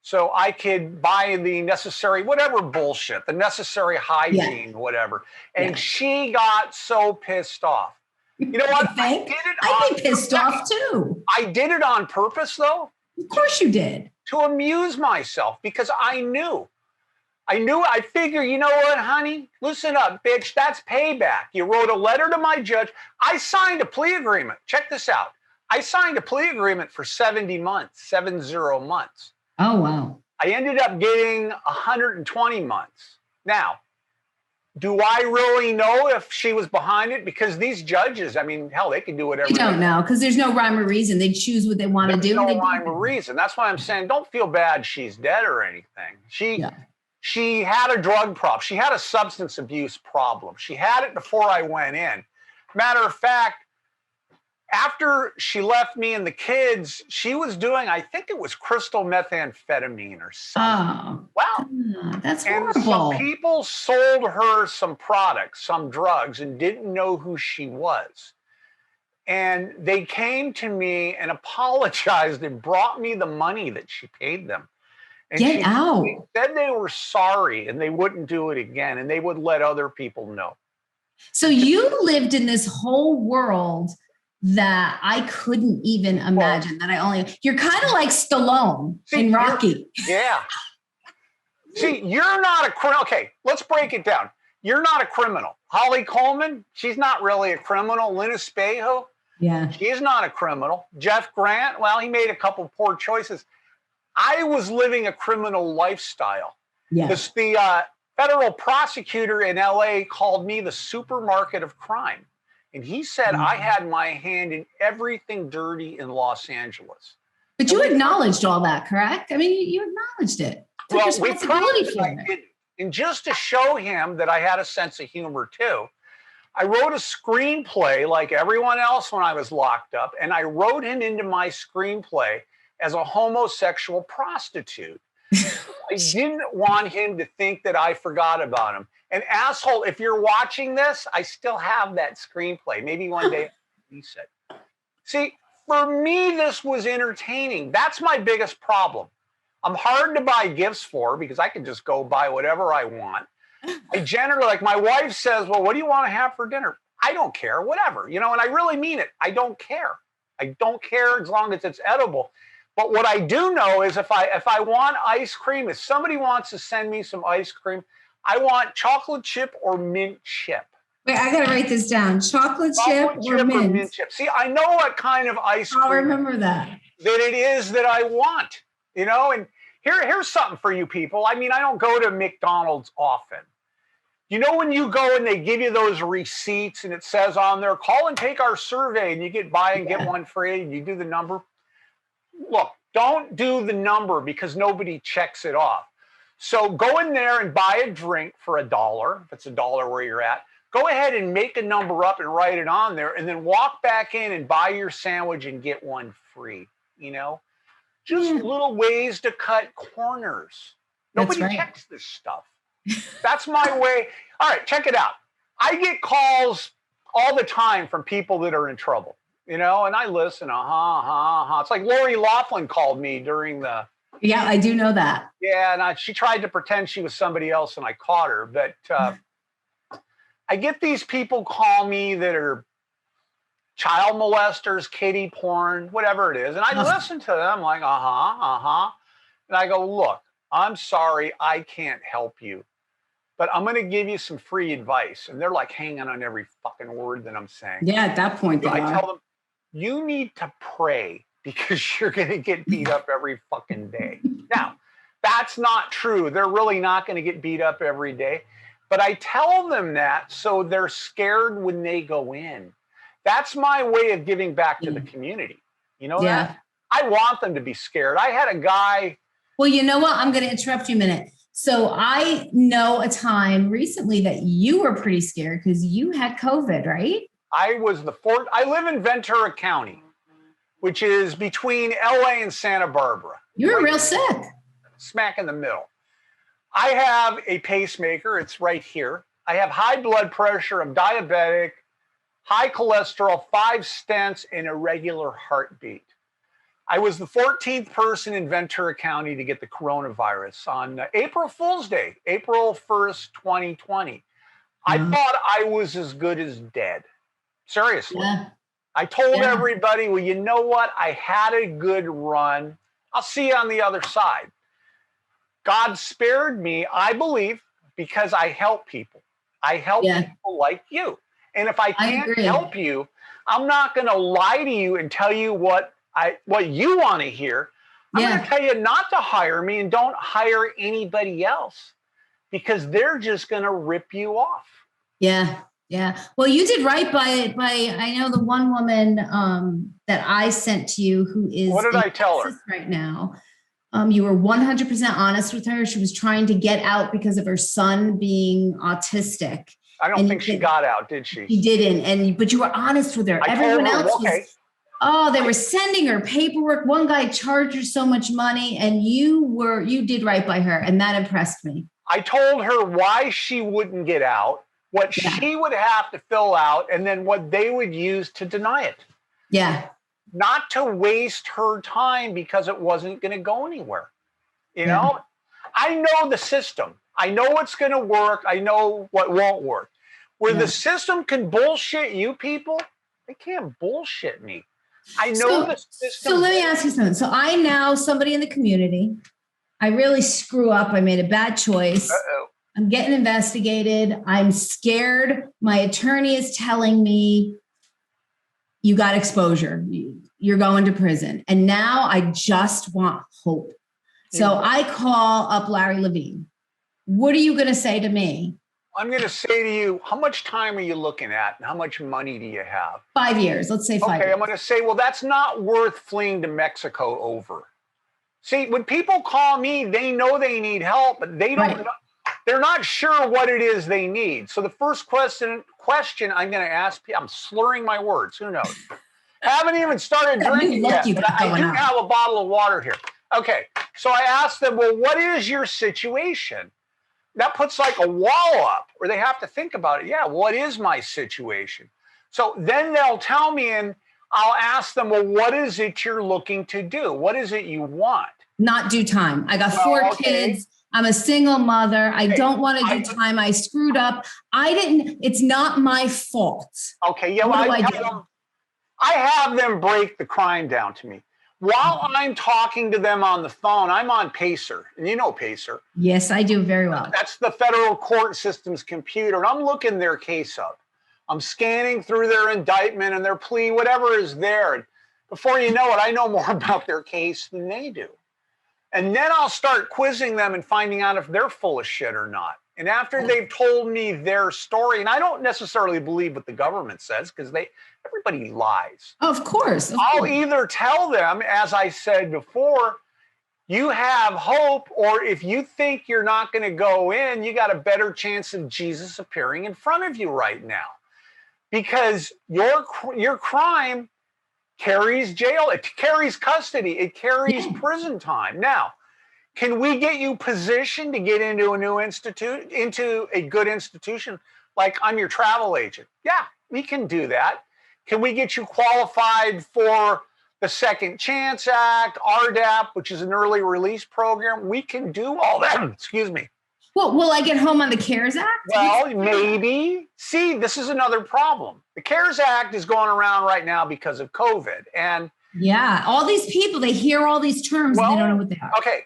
so I could buy the necessary, whatever bullshit, the necessary hygiene, whatever. And she got so pissed off. You know what? I'd be pissed off too. I did it on purpose, though. Of course you did. To amuse myself, because I figure, you know what, honey? Listen up, bitch. That's payback. You wrote a letter to my judge. I signed a plea agreement. Check this out. I signed a plea agreement for 70 months. Oh, wow. I ended up getting 120 months. Now, do I really know if she was behind it? Because these judges, I mean, hell, they can do whatever. You don't know, because there's no rhyme or reason. They choose what they want to do. There's no rhyme or reason. That's why I'm saying don't feel bad she's dead or anything. She had a drug problem. She had a substance abuse problem. She had it before I went in. Matter of fact, after she left me and the kids, she was doing, I think it was crystal methamphetamine or something. Oh, wow. That's horrible. And some people sold her some products, some drugs, and didn't know who she was. And they came to me and apologized and brought me the money that she paid them. And Get out. They said they were sorry and they wouldn't do it again and they would let other people know. So you lived in this whole world that I couldn't even imagine you're kind of like Stallone in Rocky. Yeah. See, you're not a criminal. Okay, let's break it down. You're not a criminal. Holly Coleman, she's not really a criminal. Lynn Espejo, she's not a criminal. Jeff Grant, well, he made a couple poor choices. I was living a criminal lifestyle. Yeah. The federal prosecutor in LA called me the supermarket of crime. And he said I had my hand in everything dirty in Los Angeles. But you acknowledged all that, correct? I mean, you acknowledged it. Well, we promised I did. And just to show him that I had a sense of humor too, I wrote a screenplay like everyone else when I was locked up. And I wrote him into my screenplay as a homosexual prostitute. I didn't want him to think that I forgot about him. And asshole, if you're watching this, I still have that screenplay. Maybe one day he said. See, for me, this was entertaining. That's my biggest problem. I'm hard to buy gifts for because I can just go buy whatever I want. I generally, like my wife says, well, what do you want to have for dinner? I don't care, whatever, and I really mean it. I don't care. I don't care as long as it's edible. But what I do know is if I want ice cream, if somebody wants to send me some ice cream, I want chocolate chip or mint chip. Wait, I got to write this down. Chocolate chip or mint chip. See, I know what kind of ice cream. I'll remember that it is that I want, and here's something for you people. I mean, I don't go to McDonald's often. When you go and they give you those receipts and it says on there, call and take our survey and you get buy and get one free and you do the number. Look, don't do the number because nobody checks it off. So go in there and buy a drink for $1, if it's $1 where you're at. Go ahead and make a number up and write it on there and then walk back in and buy your sandwich and get one free, Just little ways to cut corners. Nobody checks this stuff. That's my way. All right, check it out. I get calls all the time from people that are in trouble, and I listen. It's like Lori Loughlin called me during the. Yeah, I do know that. Yeah, and she tried to pretend she was somebody else, and I caught her. But I get these people call me that are child molesters, kiddie porn, whatever it is, and I listen to them. I'm like, and I go, look, I'm sorry, I can't help you. But I'm going to give you some free advice. And they're like hanging on every fucking word that I'm saying. Yeah, at that point, I tell them, you need to pray because you're going to get beat up every fucking day. Now, that's not true. They're really not going to get beat up every day. But I tell them that so they're scared when they go in. That's my way of giving back to the community. You know that? I want them to be scared. I had a guy. Well, you know what? I'm going to interrupt you a minute. So I know a time recently that you were pretty scared because you had COVID, right? I live in Ventura County, which is between LA and Santa Barbara. You were real sick. Smack in the middle. I have a pacemaker. It's right here. I have high blood pressure. I'm diabetic, high cholesterol, 5 stents, and irregular heartbeat. I was the 14th person in Ventura County to get the coronavirus on April Fool's Day, April 1st, 2020. I thought I was as good as dead. Seriously. Yeah. I told everybody, well, you know what? I had a good run. I'll see you on the other side. God spared me, I believe, because I help people. I help people like you. And if I can't help you, I'm not going to lie to you and tell you what you want to hear. I'm going to tell you not to hire me and don't hire anybody else because they're just going to rip you off. Yeah. Yeah. Well, you did right by I know the one woman that I sent to you who is what did I tell her right now? You were 100% honest with her. She was trying to get out because of her son being autistic. I don't think she got out, did she? She didn't. But you were honest with her. Everyone else was, they were sending her paperwork. One guy charged her so much money, and you did right by her, and that impressed me. I told her why she wouldn't get out, what she would have to fill out, and then what they would use to deny it. Yeah. Not to waste her time because it wasn't going to go anywhere. You know, I know the system. I know what's going to work. I know what won't work. Where the system can bullshit you people, They can't bullshit me. I know So, the system. so let me ask you something. So I now somebody in the community. I really screw up. I made a bad choice. Uh-oh. I'm getting investigated. I'm scared. My attorney is telling me you got exposure. You're going to prison. And now I just want hope. So I call up Larry Levine. What are you going to say to me? I'm going to say to you, how much time are you looking at and how much money do you have? 5 years. Let's say 5 years. Okay, I'm going to say, well, that's not worth fleeing to Mexico over. See, when people call me, they know they need help, but they don't know. They're not sure what it is they need. So the first question I'm going to ask people, I'm slurring my words. Who knows? Haven't even started drinking yet, but I do have a bottle of water here. Okay, so I asked them, well, what is your situation? That puts like a wall up where they have to think about it. Yeah, what is my situation? So then they'll tell me, and I'll ask them, well, what is it you're looking to do? What is it you want? Not do time. I got 4 kids. I'm a single mother. I don't want to do time. I screwed up. It's not my fault. Okay, yeah, well, I have them break the crime down to me. While I'm talking to them on the phone, I'm on Pacer. And you know Pacer. Yes, I do very well. That's the federal court system's computer. And I'm looking their case up. I'm scanning through their indictment and their plea, whatever is there. And before you know it, I know more about their case than they do. And then I'll start quizzing them and finding out if they're full of shit or not. And after they've told me their story, and I don't necessarily believe what the government says because everybody lies. Of course. I'll either tell them, as I said before, you have hope, or if you think you're not going to go in, you got a better chance of Jesus appearing in front of you right now. Because your crime carries jail, it carries custody, it carries prison time. Now, can we get you positioned to get into a new institute, into a good institution? Like I'm your travel agent. Yeah, we can do that. Can we get you qualified for the Second Chance Act, RDAP, which is an early release program? We can do all that. Excuse me. Well, will I get home on the CARES Act? Well, maybe. See, this is another problem. The CARES Act is going around right now because of COVID. And yeah, all these people, they hear all these terms and they don't know what they are. Okay.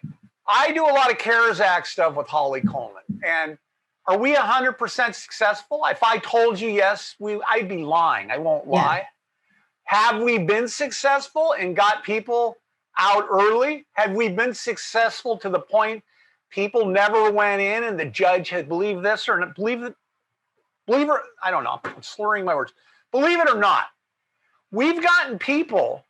I do a lot of CARES Act stuff with Holly Coleman. And are we 100% successful? If I told you yes, I'd be lying. I won't lie. Have we been successful and got people out early? Have we been successful to the point people never went in and the judge had believed this or not? Believe it, I don't know. I'm slurring my words. Believe it or not, we've gotten people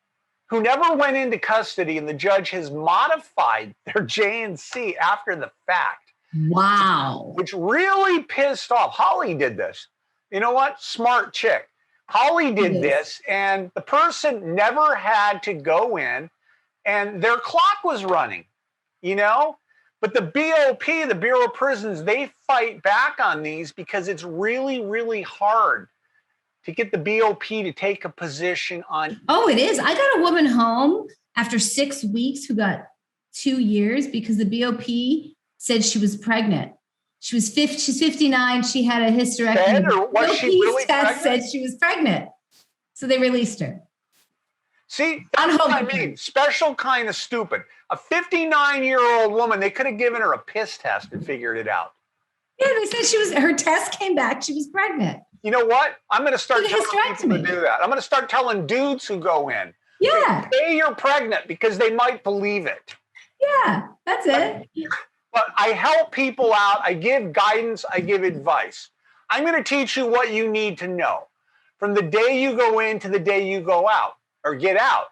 who never went into custody and the judge has modified their J&C after the fact. Wow. Which really pissed off. Holly did this. You know what? Smart chick. Holly did this, and the person never had to go in, and their clock was running, you know? But the BOP, the Bureau of Prisons, they fight back on these because it's really, really hard to get the BOP to take a position on. Oh, it is. I got a woman home after 6 weeks who got 2 years because the BOP said she was pregnant. She's 59. She had a hysterectomy. Was she really test said she was pregnant. So they released her. See, that's what I mean. Special kind of stupid. A 59-year-old woman, they could have given her a piss test and figured it out. Yeah, they said her test came back. She was pregnant. You know what? I'm going to start telling people to do that. I'm going to start telling dudes who go in. Yeah. Say you're pregnant because they might believe it. Yeah, that's it. But I help people out. I give guidance. I give advice. I'm going to teach you what you need to know from the day you go in to the day you go out or get out.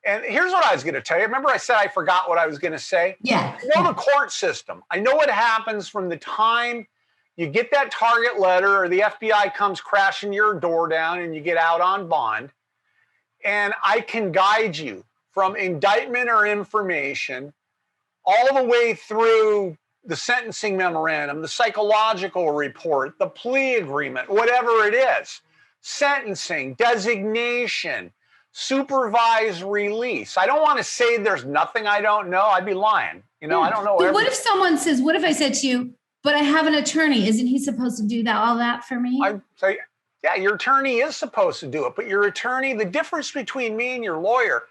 And here's what I was going to tell you. Remember I said I forgot what I was going to say? Yeah. I know the court system. I know what happens from the time you get that target letter or the FBI comes crashing your door down and you get out on bond. And I can guide you from indictment or information all the way through the sentencing memorandum, the psychological report, the plea agreement, whatever it is, sentencing, designation, supervised release. I don't want to say there's nothing I don't know. I'd be lying. You know, I don't know. But what if someone says, what if I said to you, but I have an attorney. Isn't he supposed to do all that for me? I say, Yeah, your attorney is supposed to do it, but your attorney, the difference between me and your lawyer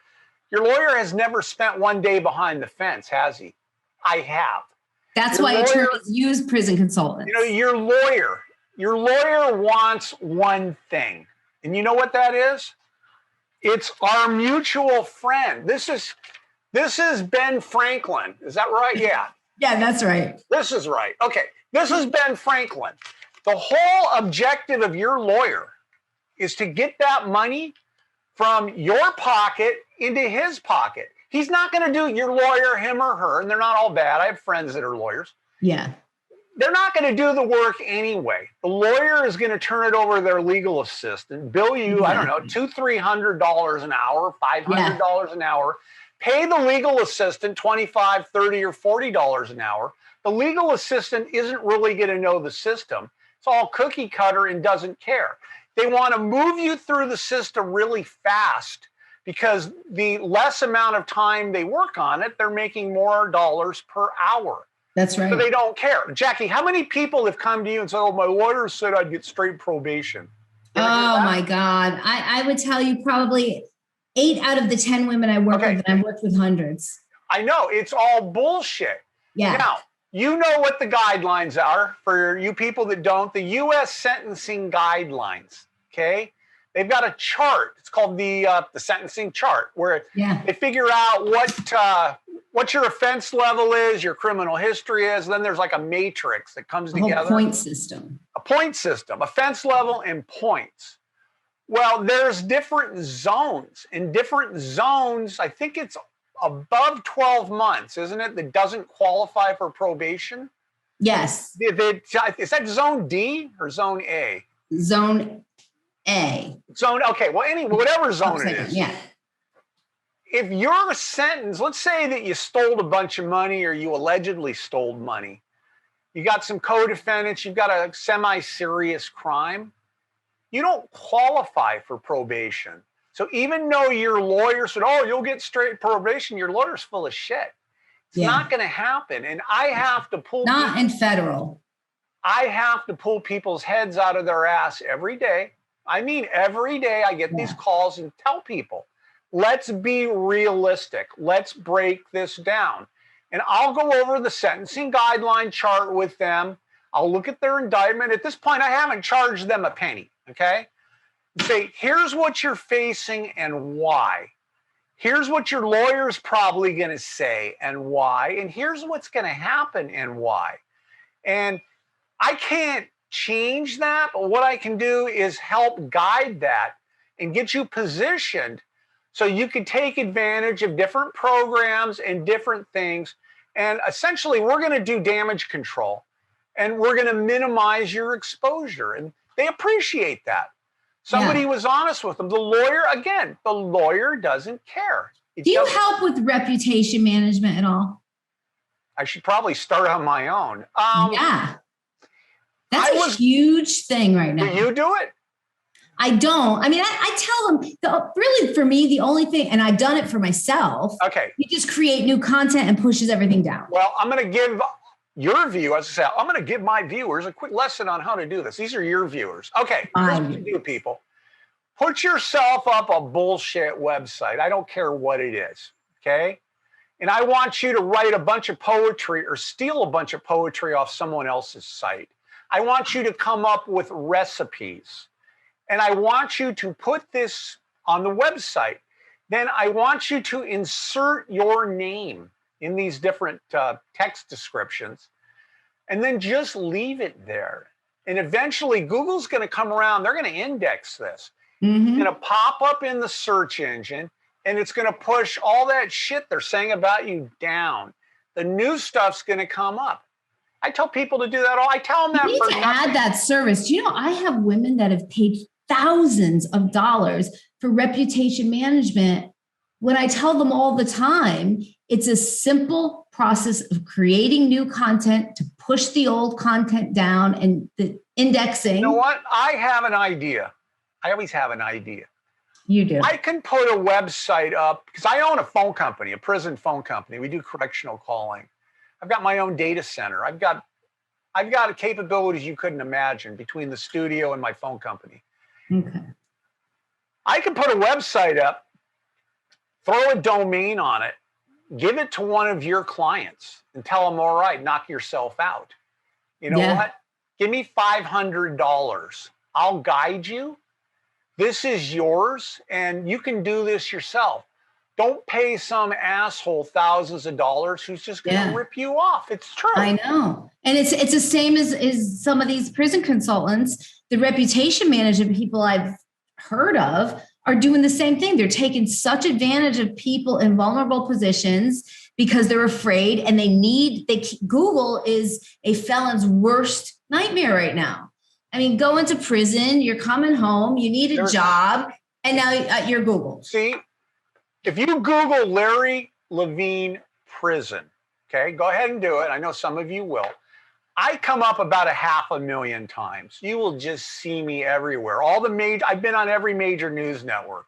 has never spent one day behind the fence, has he? I have. That's Your why lawyer, attorneys use prison consultants. you know, your lawyer wants one thing. And you know what that is? It's our mutual friend. This is Ben Franklin. Is that right? Yeah. Yeah, that's right. This is right. Okay. This is Ben Franklin. The whole objective of your lawyer is to get that money from your pocket into his pocket. He's not going to do your lawyer, him or her, and they're not all bad. I have friends that are lawyers. Yeah. They're not going to do the work anyway. The lawyer is going to turn it over to their legal assistant, bill you, I don't know, $200-$300 an hour, $500 an hour, pay the legal assistant $25, $30, or $40 an hour. The legal assistant isn't really going to know the system. It's all cookie cutter and doesn't care. They want to move you through the system really fast because the less amount of time they work on it, they're making more dollars per hour. That's right. So they don't care. Jackie, how many people have come to you and said, oh, my lawyer said I'd get straight probation? Oh, my God. I would tell you probably 8 out of the 10 women I work with, and I've worked with hundreds. I know. It's all bullshit. Yeah. Now, you know what the guidelines are for you people that don't. The U.S. sentencing guidelines, okay? They've got a chart. It's called the sentencing chart, where they figure out what your offense level is, your criminal history is. Then there's like a matrix that comes together. A point system. A point system, offense level and points. Well, there's different zones. In different zones, I think it's above 12 months, isn't it, that doesn't qualify for probation? Yes. Is that zone D or zone A? Zone A. Zone, okay. Well, whatever zone it is. Yeah. If you're sentenced, let's say that you stole a bunch of money or you allegedly stole money. You got some co-defendants, you've got a semi-serious crime. You don't qualify for probation. So even though your lawyer said, oh, you'll get straight probation, your lawyer's full of shit. It's not going to happen. And I have to pull. Not in federal. I have to pull people's heads out of their ass every day. I mean, every day I get these calls and tell people, let's be realistic. Let's break this down. And I'll go over the sentencing guideline chart with them. I'll look at their indictment. At this point, I haven't charged them a penny, okay? Say, here's what you're facing and why. Here's what your lawyer's probably going to say and why. And here's what's going to happen and why. And I can't change that, but what I can do is help guide that and get you positioned so you can take advantage of different programs and different things. And essentially, we're going to do damage control and we're going to minimize your exposure. And they appreciate that. Somebody was honest with them. The lawyer doesn't care. Do you help with reputation management at all? I should probably start on my own. That's a huge thing right now. Do you do it? I don't. I mean, I tell them, really for me, the only thing, and I've done it for myself. Okay. You just create new content and pushes everything down. Well, I'm going to give your view, as I say, I'm going to give my viewers a quick lesson on how to do this. These are your viewers. Okay, here's what you do, people. Put yourself up a bullshit website. I don't care what it is, okay? And I want you to write a bunch of poetry or steal a bunch of poetry off someone else's site. I want you to come up with recipes. And I want you to put this on the website. Then I want you to insert your name in these different text descriptions, and then just leave it there. And eventually Google's going to come around. They're going to index this. It's going to pop up in the search engine, and it's going to push all that shit they're saying about you down. The new stuff's going to come up. I tell people to do that all. I tell them that you need to add that service. Do you know, I have women that have paid thousands of dollars for reputation management when I tell them all the time, it's a simple process of creating new content to push the old content down and the indexing. You know what? I have an idea. I always have an idea. You do. I can put a website up because I own a phone company, a prison phone company. We do correctional calling. I've got my own data center. I've got capabilities you couldn't imagine between the studio and my phone company. Okay. I could put a website up, throw a domain on it, give it to one of your clients and tell them, all right, knock yourself out. You know what? Give me $500. I'll guide you. This is yours, and you can do this yourself. Don't pay some asshole thousands of dollars who's just going to rip you off. It's true. I know. And it's the same as some of these prison consultants. The reputation management people I've heard of are doing the same thing. They're taking such advantage of people in vulnerable positions because they're afraid, and Google is a felon's worst nightmare right now. I mean, go into prison, you're coming home, you need a job, and now you're Google. See, if you Google Larry Levine prison, okay, go ahead and do it. I know some of you will. I come up about 500,000 times. You will just see me everywhere. I've been on every major news network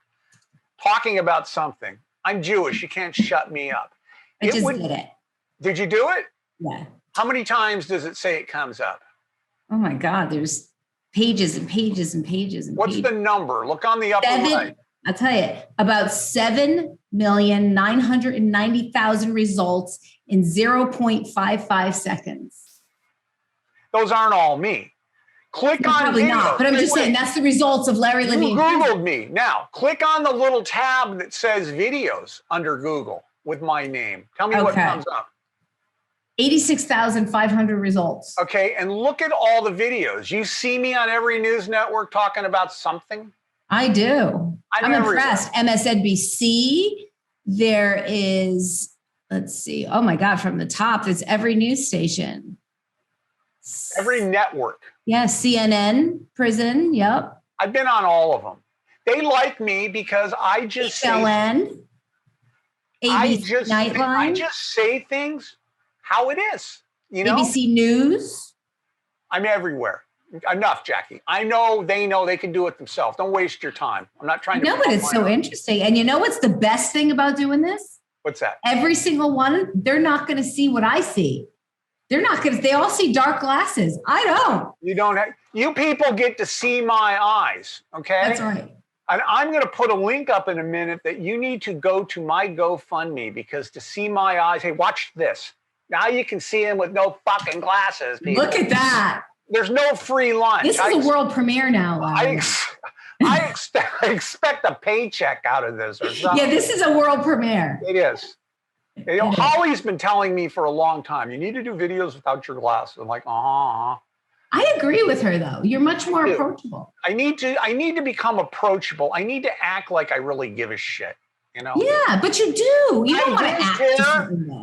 talking about something. I'm Jewish. You can't shut me up. I just did it. Did you do it? Yeah. How many times does it say it comes up? Oh my God, there's pages and pages and pages and What's pages. the number? Look on the upper right. I'll tell you, about 7,990,000 results in 0.55 seconds. Those aren't all me. Click on probably videos. Not, but I'm just saying that's the results of Larry Levine. You Googled me. Now, click on the little tab that says videos under Google with my name. Tell me what comes up. 86,500 results. Okay, and look at all the videos. You see me on every news network talking about something? I do. I'm impressed. MSNBC. There is, let's see. Oh my God, from the top, there's every news station. Every network. Yeah, CNN, prison, yep. I've been on all of them. They like me because I just HLN, I just say things how it is. You know? ABC News. I'm everywhere. Enough, Jackie. I know they can do it themselves. Don't waste your time. I'm not trying to. No, but it's so interesting. And you know what's the best thing about doing this? What's that? Every single one, they're not going to see what I see. They're not going to, they all see dark glasses. I don't. You people get to see my eyes. Okay. That's right. And I'm going to put a link up in a minute that you need to go to my GoFundMe, because to see my eyes, hey, watch this. Now you can see him with no fucking glasses. People. Look at that. There's no free lunch. This is a world premiere now. I expect a paycheck out of this or something. Yeah, this is a world premiere. It is. You know, Holly's been telling me for a long time, you need to do videos without your glasses. I'm like, I agree with her, though. You're much more approachable. I need to become approachable. I need to act like I really give a shit. You know? Yeah, but you do. You don't want to act.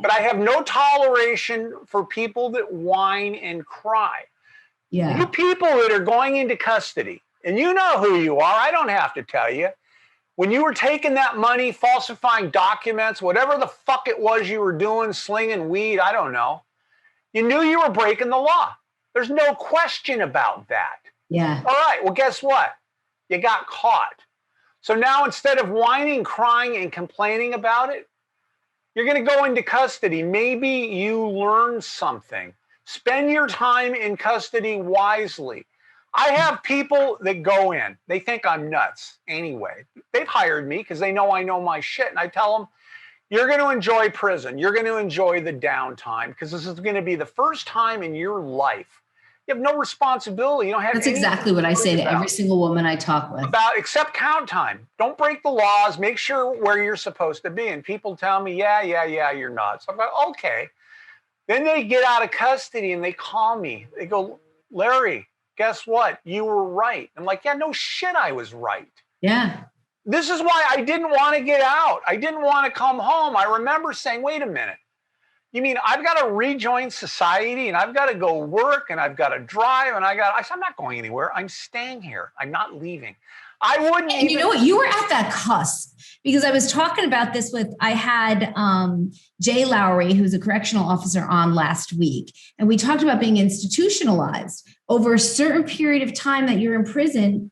But I have no toleration for people that whine and cry. Yeah. You people that are going into custody, and you know who you are. I don't have to tell you. When you were taking that money, falsifying documents, whatever the fuck it was you were doing, slinging weed, I don't know. You knew you were breaking the law. There's no question about that. Yeah. All right. Well, guess what? You got caught. So now instead of whining, crying, and complaining about it, you're going to go into custody. Maybe you learn something. Spend your time in custody wisely. I have people that go in. They think I'm nuts anyway. They've hired me because they know I know my shit. And I tell them, you're going to enjoy prison. You're going to enjoy the downtime, because this is going to be the first time in your life. You have no responsibility. You don't have. That's exactly what I say to every single woman I talk with. Except count time. Don't break the laws. Make sure where you're supposed to be. And people tell me, yeah, you're nuts. I'm like, okay. Then they get out of custody and they call me. They go, Larry, guess what? You were right. I'm like, yeah, no shit, I was right. Yeah. This is why I didn't want to get out. I didn't want to come home. I remember saying, wait a minute. You mean I've got to rejoin society and I've got to go work and I've got to drive and I said, I'm not going anywhere. I'm staying here. I'm not leaving. I wouldn't. And you know what? You were at that cusp, because I was talking about this I had Jay Lowry, who's a correctional officer, on last week. And we talked about being institutionalized over a certain period of time that you're in prison.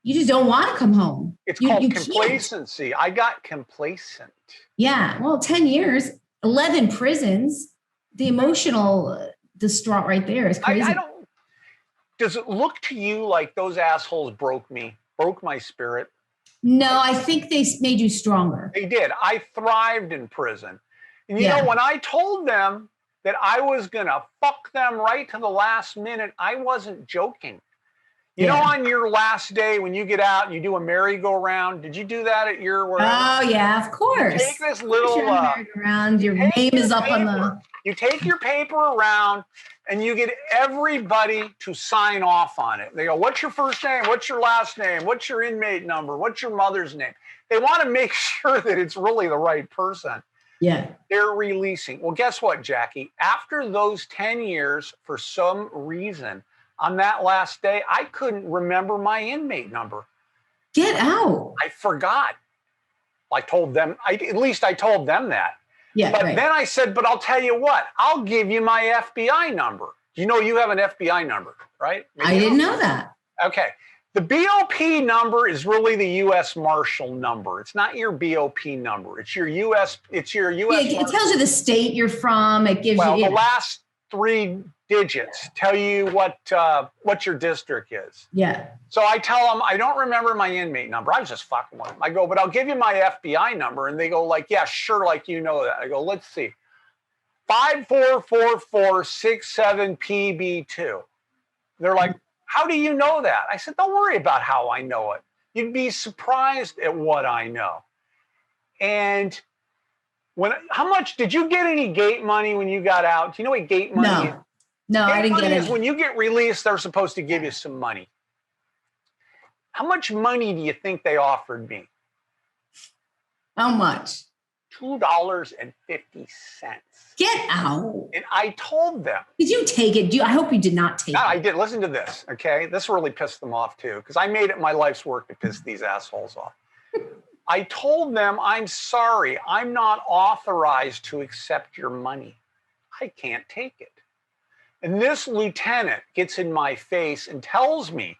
You just don't want to come home. It's called complacency. I got complacent. Yeah. Well, 10 years, 11 prisons, the emotional distraught right there is crazy. Does it look to you like those assholes broke me? broke my spirit. No, I think they made you stronger. They did. I thrived in prison. And you Yeah. know, when I told them that I was going to fuck them right to the last minute, I wasn't joking. You know, on your last day when you get out and you do a merry-go-round, did you do that at your wherever? Oh, yeah, of course. You take this little merry-go-round, your name is up on the... You take your paper around and you get everybody to sign off on it. They go, what's your first name? What's your last name? What's your inmate number? What's your mother's name? They want to make sure that it's really the right person. Yeah. They're releasing. Well, guess what, Jackie? After those 10 years, for some reason, on that last day, I couldn't remember my inmate number. Get out. I forgot. I told them, at least I told them that. Yeah, but then I said, but I'll tell you what, I'll give you my FBI number. You know, you have an FBI number, right? Maybe I didn't know that. Okay. The BOP number is really the U.S. Marshal number. It's not your BOP number. It's your U.S. Yeah, it tells you the state you're from. It gives you the last 3 digits tell you what your district is. Yeah. So I tell them, I don't remember my inmate number. I was just fucking with them. I go, but I'll give you my FBI number. And they go like, yeah, sure. Like, you know that. I go, let's see. 544467PB2. They're like, how do you know that? I said, don't worry about how I know it. You'd be surprised at what I know. And how much did you get any gate money when you got out? Do you know what gate money is? No, I didn't get it. When you get released, they're supposed to give you some money. How much money do you think they offered me? How much? $2.50. Get out. And I told them. Did you take it? I hope you did not take it. I did. Listen to this, okay? This really pissed them off too, because I made it my life's work to piss these assholes off. I told them, I'm sorry, I'm not authorized to accept your money. I can't take it. And this lieutenant gets in my face and tells me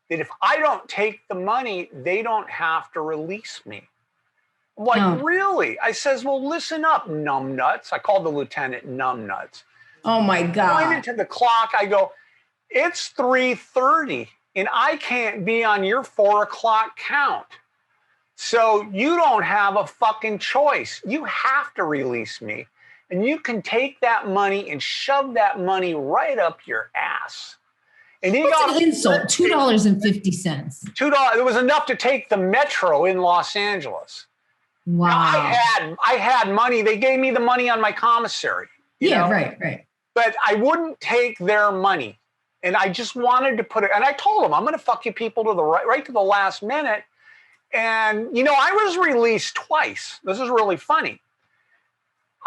that if I don't take the money, they don't have to release me. I'm like, really? I says, well, listen up, numbnuts. I called the lieutenant numbnuts. Oh, my God. I pointed to the clock. I go, it's 3:30, and I can't be on your 4 o'clock count. So you don't have a fucking choice. You have to release me. And you can take that money and shove that money right up your ass. And he got an insult. $2.50. $2. It was enough to take the metro in Los Angeles. Wow. Now, I had money. They gave me the money on my commissary. You know? Right. But I wouldn't take their money. And I just wanted to put it, and I told them, I'm going to fuck you people to the right to the last minute. And, you know, I was released twice. This is really funny.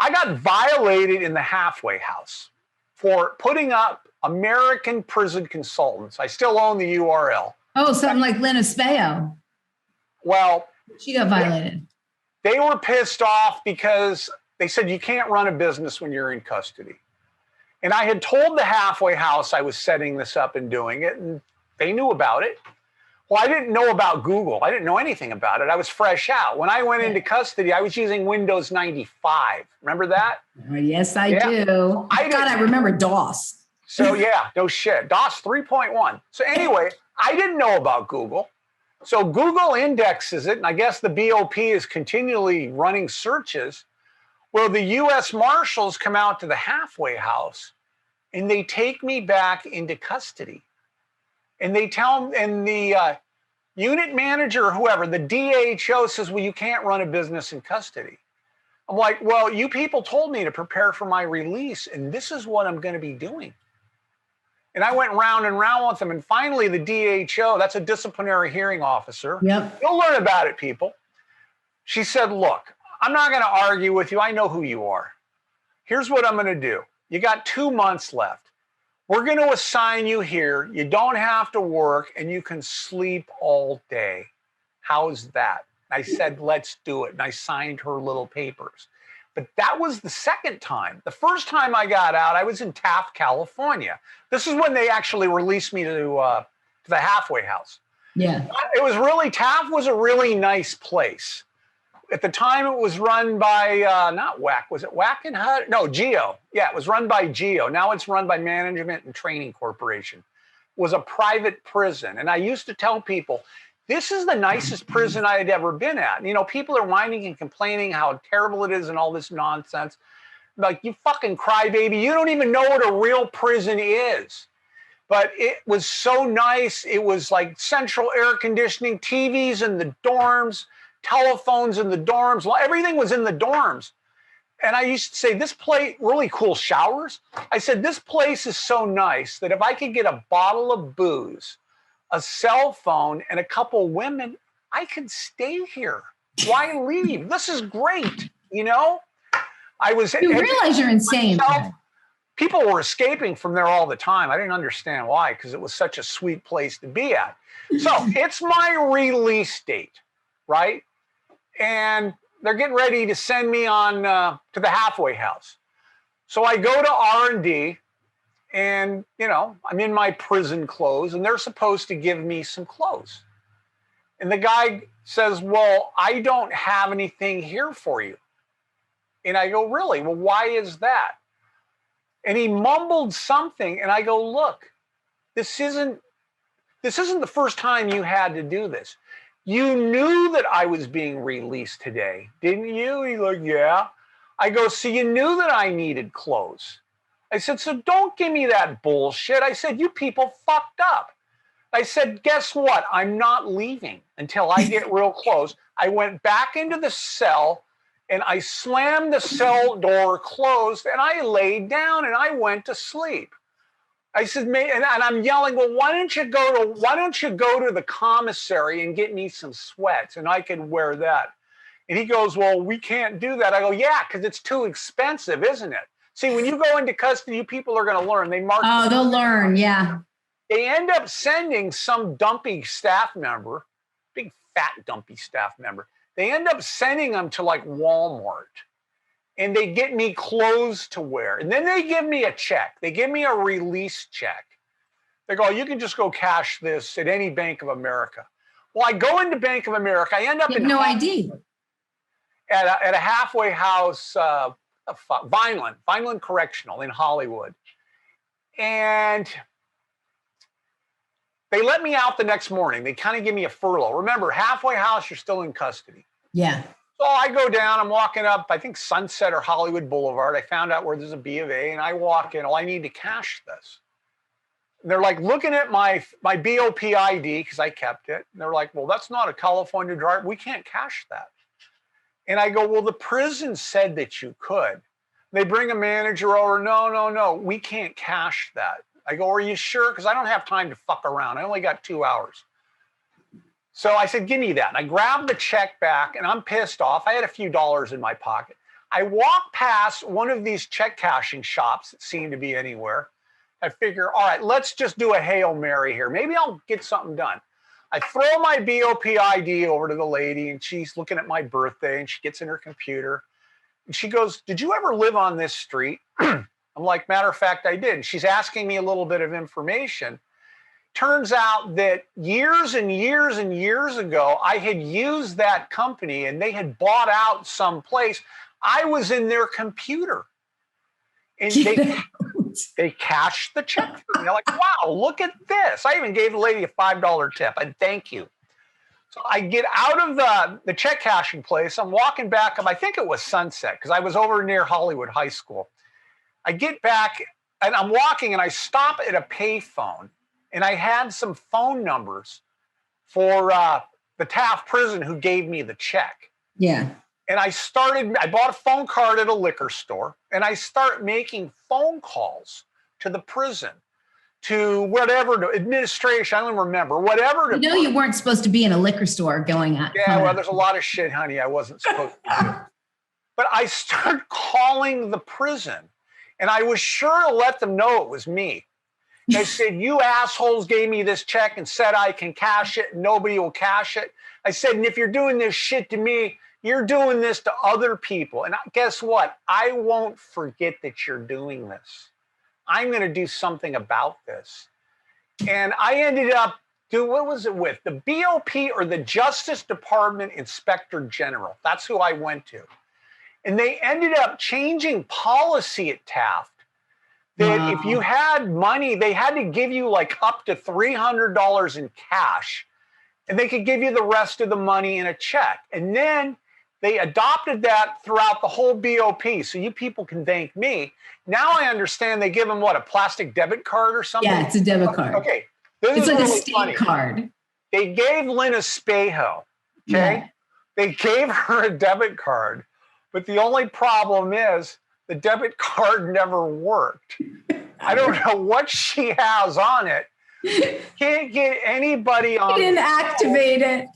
I got violated in the halfway house for putting up American Prison Consultants. I still own the URL. Oh, something like Lynn Espeo. Well, she got violated. They were pissed off because they said you can't run a business when you're in custody. And I had told the halfway house I was setting this up and doing it, and they knew about it. Well, I didn't know about Google. I didn't know anything about it. I was fresh out. When I went into custody, I was using Windows 95. Remember that? Oh, yes, I do. I remember DOS. So, yeah, no shit. DOS 3.1. So anyway, I didn't know about Google. So Google indexes it, and I guess the BOP is continually running searches. Well, the U.S. Marshals come out to the halfway house, and they take me back into custody. And they tell them, and the unit manager or whoever, the DHO says, well, you can't run a business in custody. I'm like, well, you people told me to prepare for my release, and this is what I'm going to be doing. And I went round and round with them. And finally, the DHO, that's a disciplinary hearing officer. Yep. You'll learn about it, people. She said, look, I'm not going to argue with you. I know who you are. Here's what I'm going to do. You got 2 months left. We're going to assign you here. You don't have to work, and you can sleep all day. How's that? I said, let's do it. And I signed her little papers. But that was the second time. The first time I got out, I was in Taft, California. This is when they actually released me to the halfway house. Yeah. It was really, Taft was a really nice place. At the time, it was run by, not WAC, was it WAC and HUD? No, GEO. Yeah, it was run by GEO. Now it's run by Management and Training Corporation. It was a private prison. And I used to tell people, this is the nicest prison I had ever been at. You know, people are whining and complaining how terrible it is and all this nonsense. Like, you fucking crybaby. You don't even know what a real prison is. But it was so nice. It was like central air conditioning, TVs in the dorms, telephones in the dorms. Everything was in the dorms. And I used to say, this place, really cool showers. I said, this place is so nice that if I could get a bottle of booze, a cell phone, and a couple women, I could stay here. Why leave? This is great, you know? You realize you're insane. People were escaping from there all the time. I didn't understand why, because it was such a sweet place to be at. So it's my release date, right? And they're getting ready to send me on to the halfway house. So I go to R&D, and, you know, I'm in my prison clothes, and they're supposed to give me some clothes. And the guy says, well, I don't have anything here for you. And I go, really? Well, why is that? And he mumbled something, and I go, look, this isn't the first time you had to do this. You knew that I was being released today, didn't you? He's like, yeah. I go, so you knew that I needed clothes. I said, so don't give me that bullshit. I said, you people fucked up. I said, guess what? I'm not leaving until I get real close. I went back into the cell, and I slammed the cell door closed, and I laid down, and I went to sleep. I said, and I'm yelling, well, why don't you go to the commissary and get me some sweats, and I can wear that. And he goes, well, we can't do that. I go, yeah, because it's too expensive, isn't it? See, when you go into custody, you people are going to learn. They'll learn, yeah. They end up sending some dumpy staff member, big fat dumpy staff member. They end up sending them to like Walmart, and they get me clothes to wear. And then they give me a check. They give me a release check. They go, you can just go cash this at any Bank of America. Well, I go into Bank of America. I end up in no ID at a halfway house, Vineland Correctional in Hollywood. And they let me out the next morning. They kind of give me a furlough. Remember, halfway house, you're still in custody. Yeah. So I go down, I'm walking up, I think Sunset or Hollywood Boulevard. I found out where there's a B of A, and I walk in. Oh, I need to cash this. And they're like looking at my BOP ID, because I kept it. And they're like, well, that's not a California driver. We can't cash that. And I go, well, the prison said that you could. They bring a manager over. No, we can't cash that. I go, are you sure? Because I don't have time to fuck around. I only got 2 hours. So I said, give me that. And I grabbed the check back, and I'm pissed off. I had a few dollars in my pocket. I walk past one of these check cashing shops that seem to be anywhere. I figure, all right, let's just do a Hail Mary here. Maybe I'll get something done. I throw my BOP ID over to the lady, and she's looking at my birthday, and she gets in her computer. And she goes, did you ever live on this street? I'm like, matter of fact, I did. And she's asking me a little bit of information. Turns out that years and years and years ago, I had used that company, and they had bought out some place. I was in their computer. And they cashed the check for me. They're like, wow, look at this. I even gave the lady a $5 tip. And thank you. So I get out of the check cashing place. I'm walking back up. I think it was Sunset, because I was over near Hollywood High School. I get back, and I'm walking, and I stop at a payphone. And I had some phone numbers for the Taft prison who gave me the check. Yeah. And I bought a phone card at a liquor store, and I start making phone calls to the prison, to whatever, to administration, I don't remember, whatever. You weren't supposed to be in a liquor store going on. Yeah, well, there's a lot of shit, honey, I wasn't supposed to do. But I start calling the prison, and I was sure to let them know it was me. They said, you assholes gave me this check and said I can cash it, and nobody will cash it. I said, and if you're doing this shit to me, you're doing this to other people. And guess what? I won't forget that you're doing this. I'm going to do something about this. And I ended up what was it with? The BOP, or the Justice Department Inspector General. That's who I went to. And they ended up changing policy at Taft. That if you had money, they had to give you like up to $300 in cash. and they could give you the rest of the money in a check. And then they adopted that throughout the whole BOP. So you people can thank me. Now I understand they give them what, a plastic debit card or something? Yeah, it's a debit card. Okay. This it's is like really a state funny. card. They gave Lynn Espejo, okay? Yeah. They gave her a debit card, but the only problem is the debit card never worked. I don't know what she has on it. Can't get anybody on. She didn't activate it.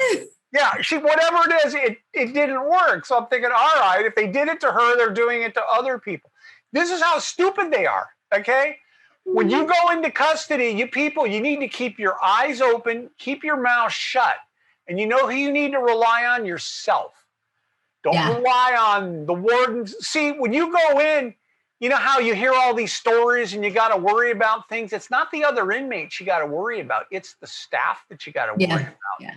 Yeah, whatever it is, it didn't work. So I'm thinking, all right, if they did it to her, they're doing it to other people. This is how stupid they are, okay? When you go into custody, you people, you need to keep your eyes open, keep your mouth shut. And you know who you need to rely on? Yourself. Don't rely on the wardens. See, when you go in, you know how you hear all these stories and you got to worry about things? It's not the other inmates you got to worry about. It's the staff that you got to worry about. Yeah.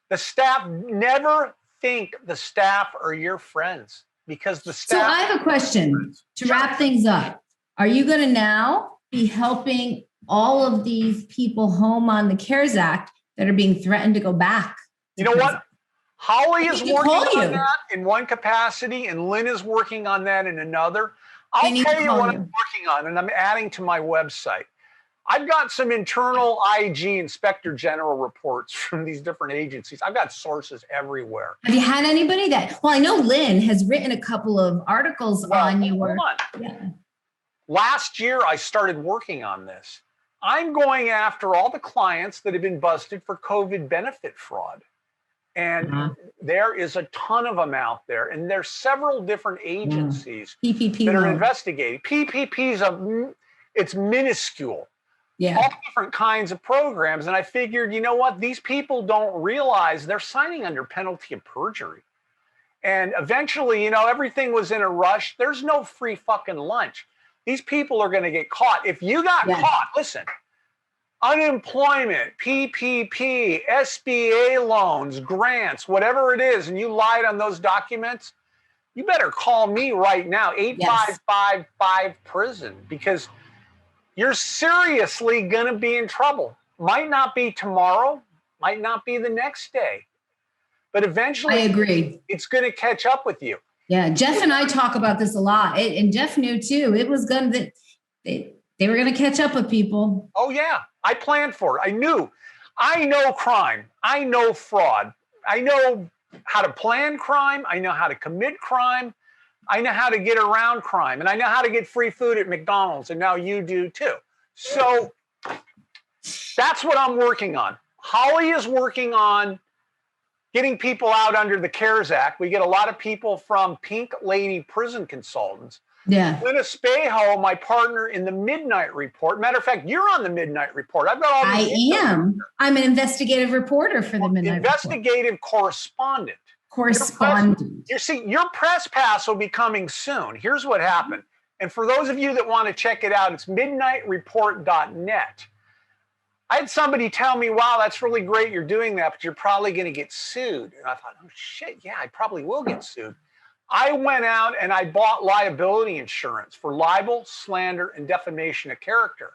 The staff, never think the staff are your friends, because the staff. So I have a question to wrap things up. Are you going to now be helping all of these people home on the CARES Act that are being threatened to go back? You know what? Holly is working on that in one capacity, and Lynn is working on that in another. I'll tell you what I'm working on, and I'm adding to my website. I've got some internal IG Inspector General reports from these different agencies. I've got sources everywhere. Have you had anybody well, I know Lynn has written a couple of articles on your work. Yeah. Last year, I started working on this. I'm going after all the clients that have been busted for COVID benefit fraud. And there is a ton of them out there. And there's several different agencies that are investigating. PPP it's minuscule. Yeah. All different kinds of programs. And I figured, you know what? These people don't realize they're signing under penalty of perjury. And eventually, everything was in a rush. There's no free fucking lunch. These people are going to get caught. If you got caught, listen, unemployment, PPP, SBA loans, grants, whatever it is, and you lied on those documents, you better call me right now, 8555-PRISON, because you're seriously going to be in trouble. Might not be tomorrow, might not be the next day, but eventually I agree. It's going to catch up with you. Yeah, Jeff and I talk about this a lot, and Jeff knew too. It was going to, they were going to catch up with people. Oh yeah, I planned for it. I know crime. I know fraud. I know how to plan crime. I know how to commit crime. I know how to get around crime, and I know how to get free food at McDonald's, and now you do too. So that's what I'm working on. Holly is working on getting people out under the CARES Act. We get a lot of people from Pink Lady Prison Consultants. Yeah. Lynn Espejo, my partner in the Midnight Report. Matter of fact, you're on the Midnight Report. I've got all these. I am. I'm an investigative reporter for the Midnight Investigative correspondent. You see, your press pass will be coming soon. Here's what happened. And for those of you that want to check it out, it's midnightreport.net. I had somebody tell me, wow, that's really great you're doing that, but you're probably going to get sued. And I thought, oh, shit, yeah, I probably will get sued. I went out and I bought liability insurance for libel, slander, and defamation of character.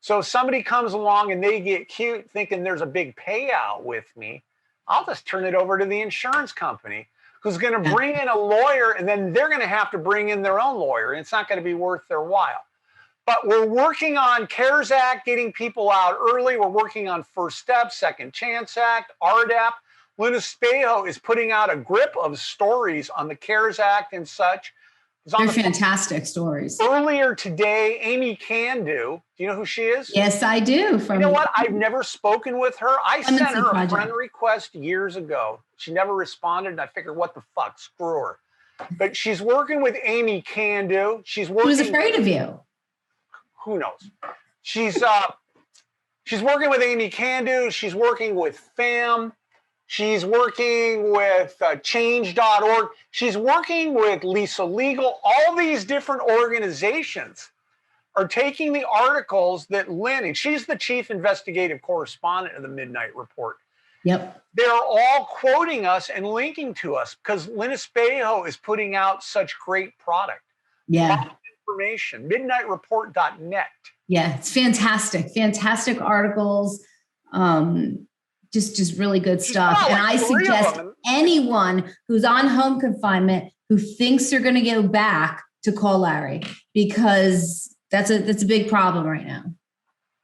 So if somebody comes along and they get cute thinking there's a big payout with me, I'll just turn it over to the insurance company, who's going to bring in a lawyer, and then they're going to have to bring in their own lawyer, and it's not going to be worth their while. But we're working on CARES Act, getting people out early. We're working on First Step, Second Chance Act, RDAP. Lynn Espejo is putting out a grip of stories on the CARES Act and such. They're fantastic stories. Earlier today, Amy Candu, do you know who she is? Yes, I do. You know what? I've never spoken with her. I sent her a friend request years ago. She never responded, and I figured, what the fuck? Screw her. But she's working with Amy Candu. She's working. Who's afraid of you? Who knows? She's working with Amy Candu. She's working with FAM. She's working with change.org. She's working with Lisa Legal. All these different organizations are taking the articles that Lynn, and she's the chief investigative correspondent of the Midnight Report. Yep. They're all quoting us and linking to us because Lynn Espejo is putting out such great product. Yeah. Information, midnightreport.net. Yeah, it's fantastic. Fantastic articles. just really good stuff. got And like I 3 of suggest them. anyone who's on home confinement who thinks they're going to go back to call Larry, because that's a big problem right now.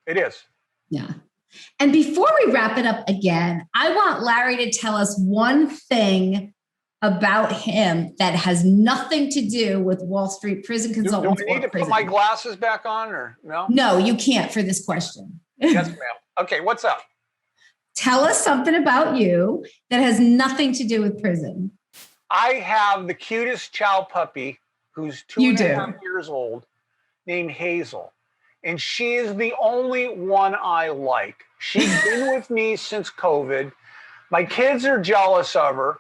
It is. Yeah. And before we wrap it up again, I want Larry to tell us one thing about him that has nothing to do with Wall Street prison Do consultants. I need to put my glasses back on or no? No, you can't for this question. Yes, ma'am. Okay, what's up? Tell us something about you that has nothing to do with prison. I have the cutest chow puppy who's 2.5 years old named Hazel. And she is the only one I like. She's been with me since COVID. My kids are jealous of her.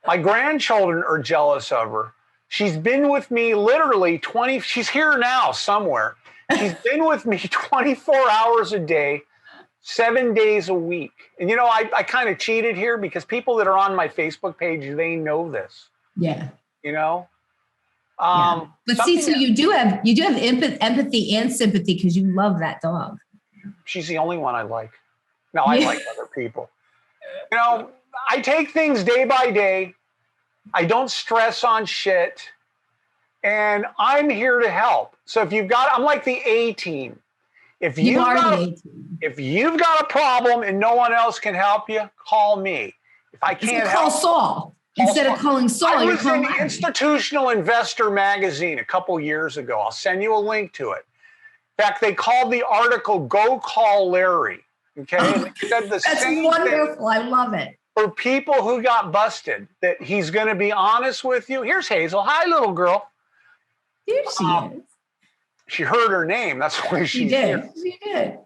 My grandchildren are jealous of her. She's been with me literally she's here now somewhere. She's been with me 24 hours a day, 7 days a week. And you know, I kind of cheated here because people that are on my Facebook page, they know this. Yeah. You know? Yeah. But see, so you do have empathy and sympathy because you love that dog. She's the only one I like. No, I like other people. You know, I take things day by day. I don't stress on shit. And I'm here to help. So if I'm like the A team. If you've got a problem and no one else can help you, call me. If I can't call Saul. Instead of calling Saul, I was in Institutional Investor magazine a couple years ago. I'll send you a link to it. In fact, they called the article "Go Call Larry." Okay, and they said the that's same wonderful. thing I love it. for people who got busted. That he's going to be honest with you. Here's Hazel. Hi, little girl. Here she is. She heard her name. That's why she's here. She did.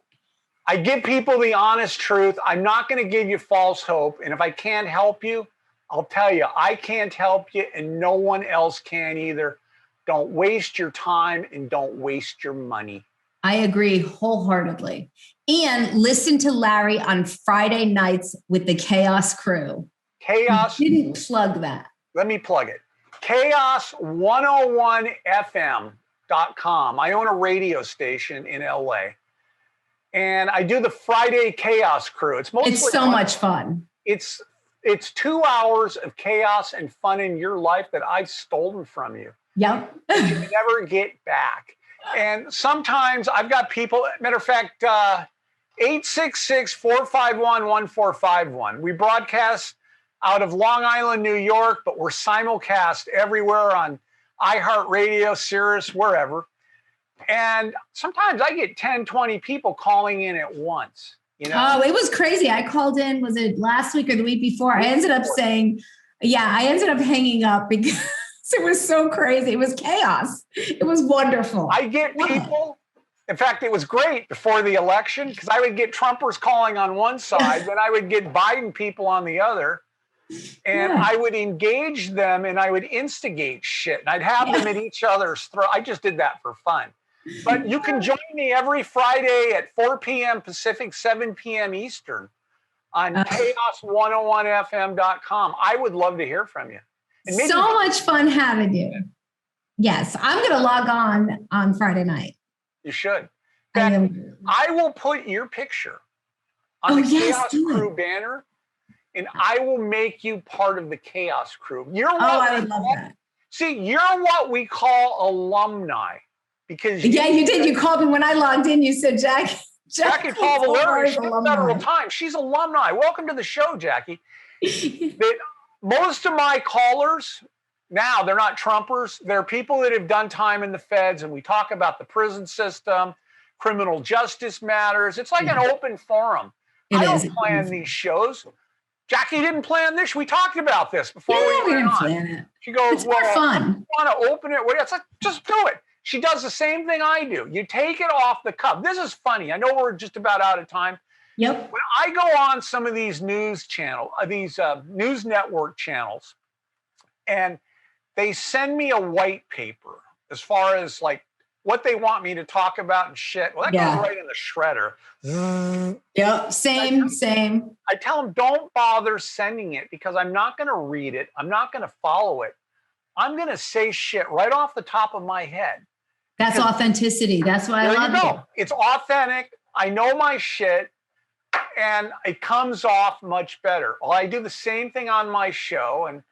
I give people the honest truth. I'm not going to give you false hope. And if I can't help you, I'll tell you, I can't help you and no one else can either. Don't waste your time and don't waste your money. I agree wholeheartedly. And listen to Larry on Friday nights with the Chaos Crew. Chaos. You didn't plug that. Let me plug it. Chaos101fm.com. I own a radio station in LA. And I do the Friday Chaos Crew. It's so fun. Much fun. It's 2 hours of chaos and fun in your life that I've stolen from you. Yep. You never get back. And sometimes I've got people, matter of fact, 866-451-1451. We broadcast out of Long Island, New York, but we're simulcast everywhere on iHeartRadio, Sirius, wherever. And sometimes I get 10, 20 people calling in at once. You know? Oh, it was crazy. I called in, was it last week or the week before? I ended up hanging up because it was so crazy. It was chaos. It was wonderful. I get people. In fact, it was great before the election because I would get Trumpers calling on one side, then I would get Biden people on the other. And I would engage them and I would instigate shit. And I'd have them at each other's throat. I just did that for fun. But you can join me every Friday at 4 p.m. Pacific, 7 p.m. Eastern on chaos101fm.com. I would love to hear from you. So much fun having you. Yes, I'm going to log on Friday night. You should. I will put your picture on the Chaos Crew banner, and I will make you part of the Chaos Crew. I would love that. See, you're what we call alumni. Because you did. You called me when I logged in. You said, Jackie Pavalari, she's Federal Time. She's alumni. Welcome to the show, Jackie. Most of my callers now, they're not Trumpers. They're people that have done time in the feds, and we talk about the prison system, criminal justice matters. It's like an open forum. I don't plan these shows. Jackie didn't plan this. We talked about this before we went on. Plan it. She goes, it's more fun. I want to open it. It's like, just do it. She does the same thing I do. You take it off the cuff. This is funny. I know we're just about out of time. Yep. When I go on some of these news news network channels, and they send me a white paper as far as like what they want me to talk about and shit. Well, that goes right in the shredder. Yep. Same. I tell them, don't bother sending it because I'm not going to read it. I'm not going to follow it. I'm going to say shit right off the top of my head. That's authenticity. That's why I love it. It's authentic. I know my shit. and it comes off much better. Well, I do the same thing on my show, and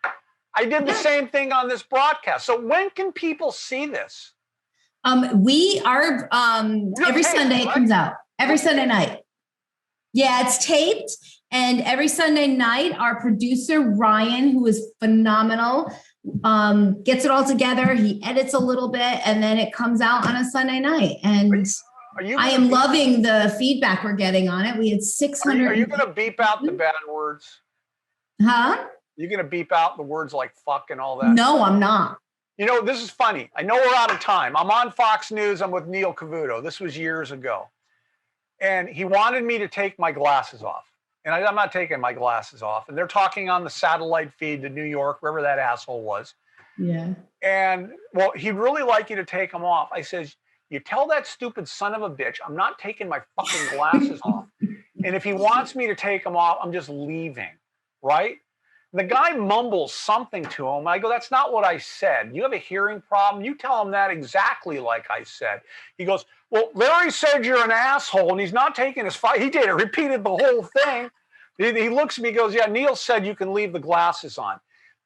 I did the same thing on this broadcast. So when can people see this? We are every Sunday it comes out. Every Sunday night. Yeah, it's taped. And every Sunday night, our producer, Ryan, who is phenomenal, gets it all together. He edits a little bit, and then it comes out on a Sunday night. And I am loving the feedback we're getting on it. We had 600. Are you going to beep out the bad words? Huh? You're going to beep out the words like fuck and all that? No, I'm not. You know, this is funny. I know we're out of time. I'm on Fox News. I'm with Neil Cavuto. This was years ago. And he wanted me to take my glasses off. And I'm not taking my glasses off. And they're talking on the satellite feed to New York, wherever that asshole was. Yeah. And, well, he'd really like you to take them off. I says, you tell that stupid son of a bitch, I'm not taking my fucking glasses off. And if he wants me to take them off, I'm just leaving, right? The guy mumbles something to him. I go, that's not what I said. You have a hearing problem? You tell him that exactly like I said. He goes, well, Larry said you're an asshole, and he's not taking his fight. He did it, repeated the whole thing. He looks at me, goes, yeah, Neil said you can leave the glasses on.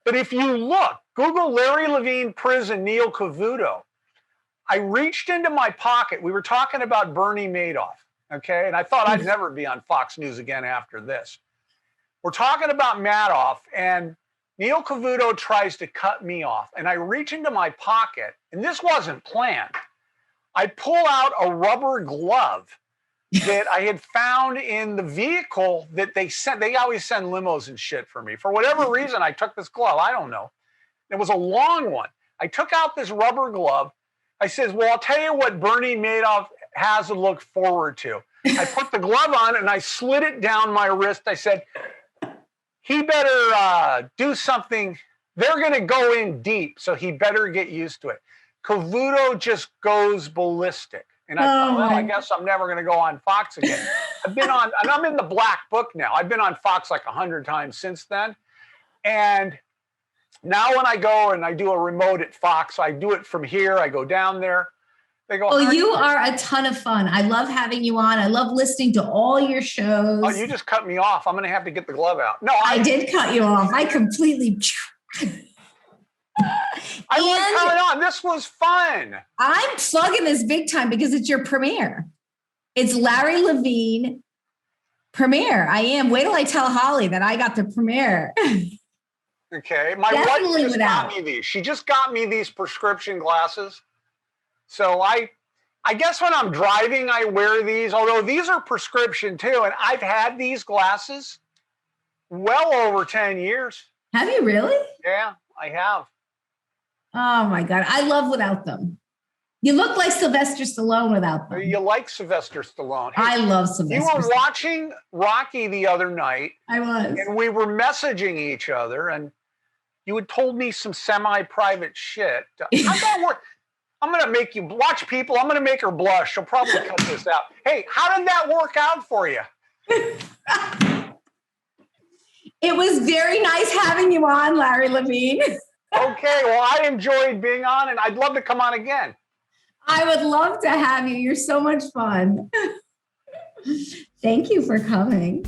But if you look, Google Larry Levine prison, Neil Cavuto. I reached into my pocket. We were talking about Bernie Madoff, okay? And I thought I'd never be on Fox News again after this. We're talking about Madoff, and Neil Cavuto tries to cut me off. And I reach into my pocket, and this wasn't planned. I pull out a rubber glove that I had found in the vehicle that they sent. They always send limos and shit for me. For whatever reason, I took this glove. I don't know. It was a long one. I took out this rubber glove. I says, well, I'll tell you what Bernie Madoff has to look forward to. I put the glove on, and I slid it down my wrist. I said, he better do something. They're going to go in deep, so he better get used to it. Cavuto just goes ballistic. And I thought, well, I guess I'm never going to go on Fox again. I've been on, and I'm in the black book now. I've been on Fox like 100 times since then. And now when I go and I do a remote at Fox, I do it from here. I go down there. They go, oh, you are a ton of fun. I love having you on. I love listening to all your shows. Oh, you just cut me off. I'm going to have to get the glove out. No, I did cut you off. I completely. I was coming on. This was fun. I'm plugging this big time because it's your premiere. It's Larry Levine premiere. I am. Wait till I tell Holly that I got the premiere. Okay. My wife just got me these. She just got me these prescription glasses. So I guess when I'm driving, I wear these, although these are prescription too. And I've had these glasses well over 10 years. Have you really? Yeah, I have. Oh my God. I love without them. You look like Sylvester Stallone without them. You like Sylvester Stallone. Hey, I love Sylvester. You were watching Rocky the other night. I was. And we were messaging each other, and you had told me some semi-private shit. How'd that work? I'm going to make you watch people. I'm going to make her blush. She'll probably cut this out. Hey, how did that work out for you? It was very nice having you on, Larry Levine. Okay, well, I enjoyed being on, and I'd love to come on again. I would love to have you. You're so much fun. Thank you for coming.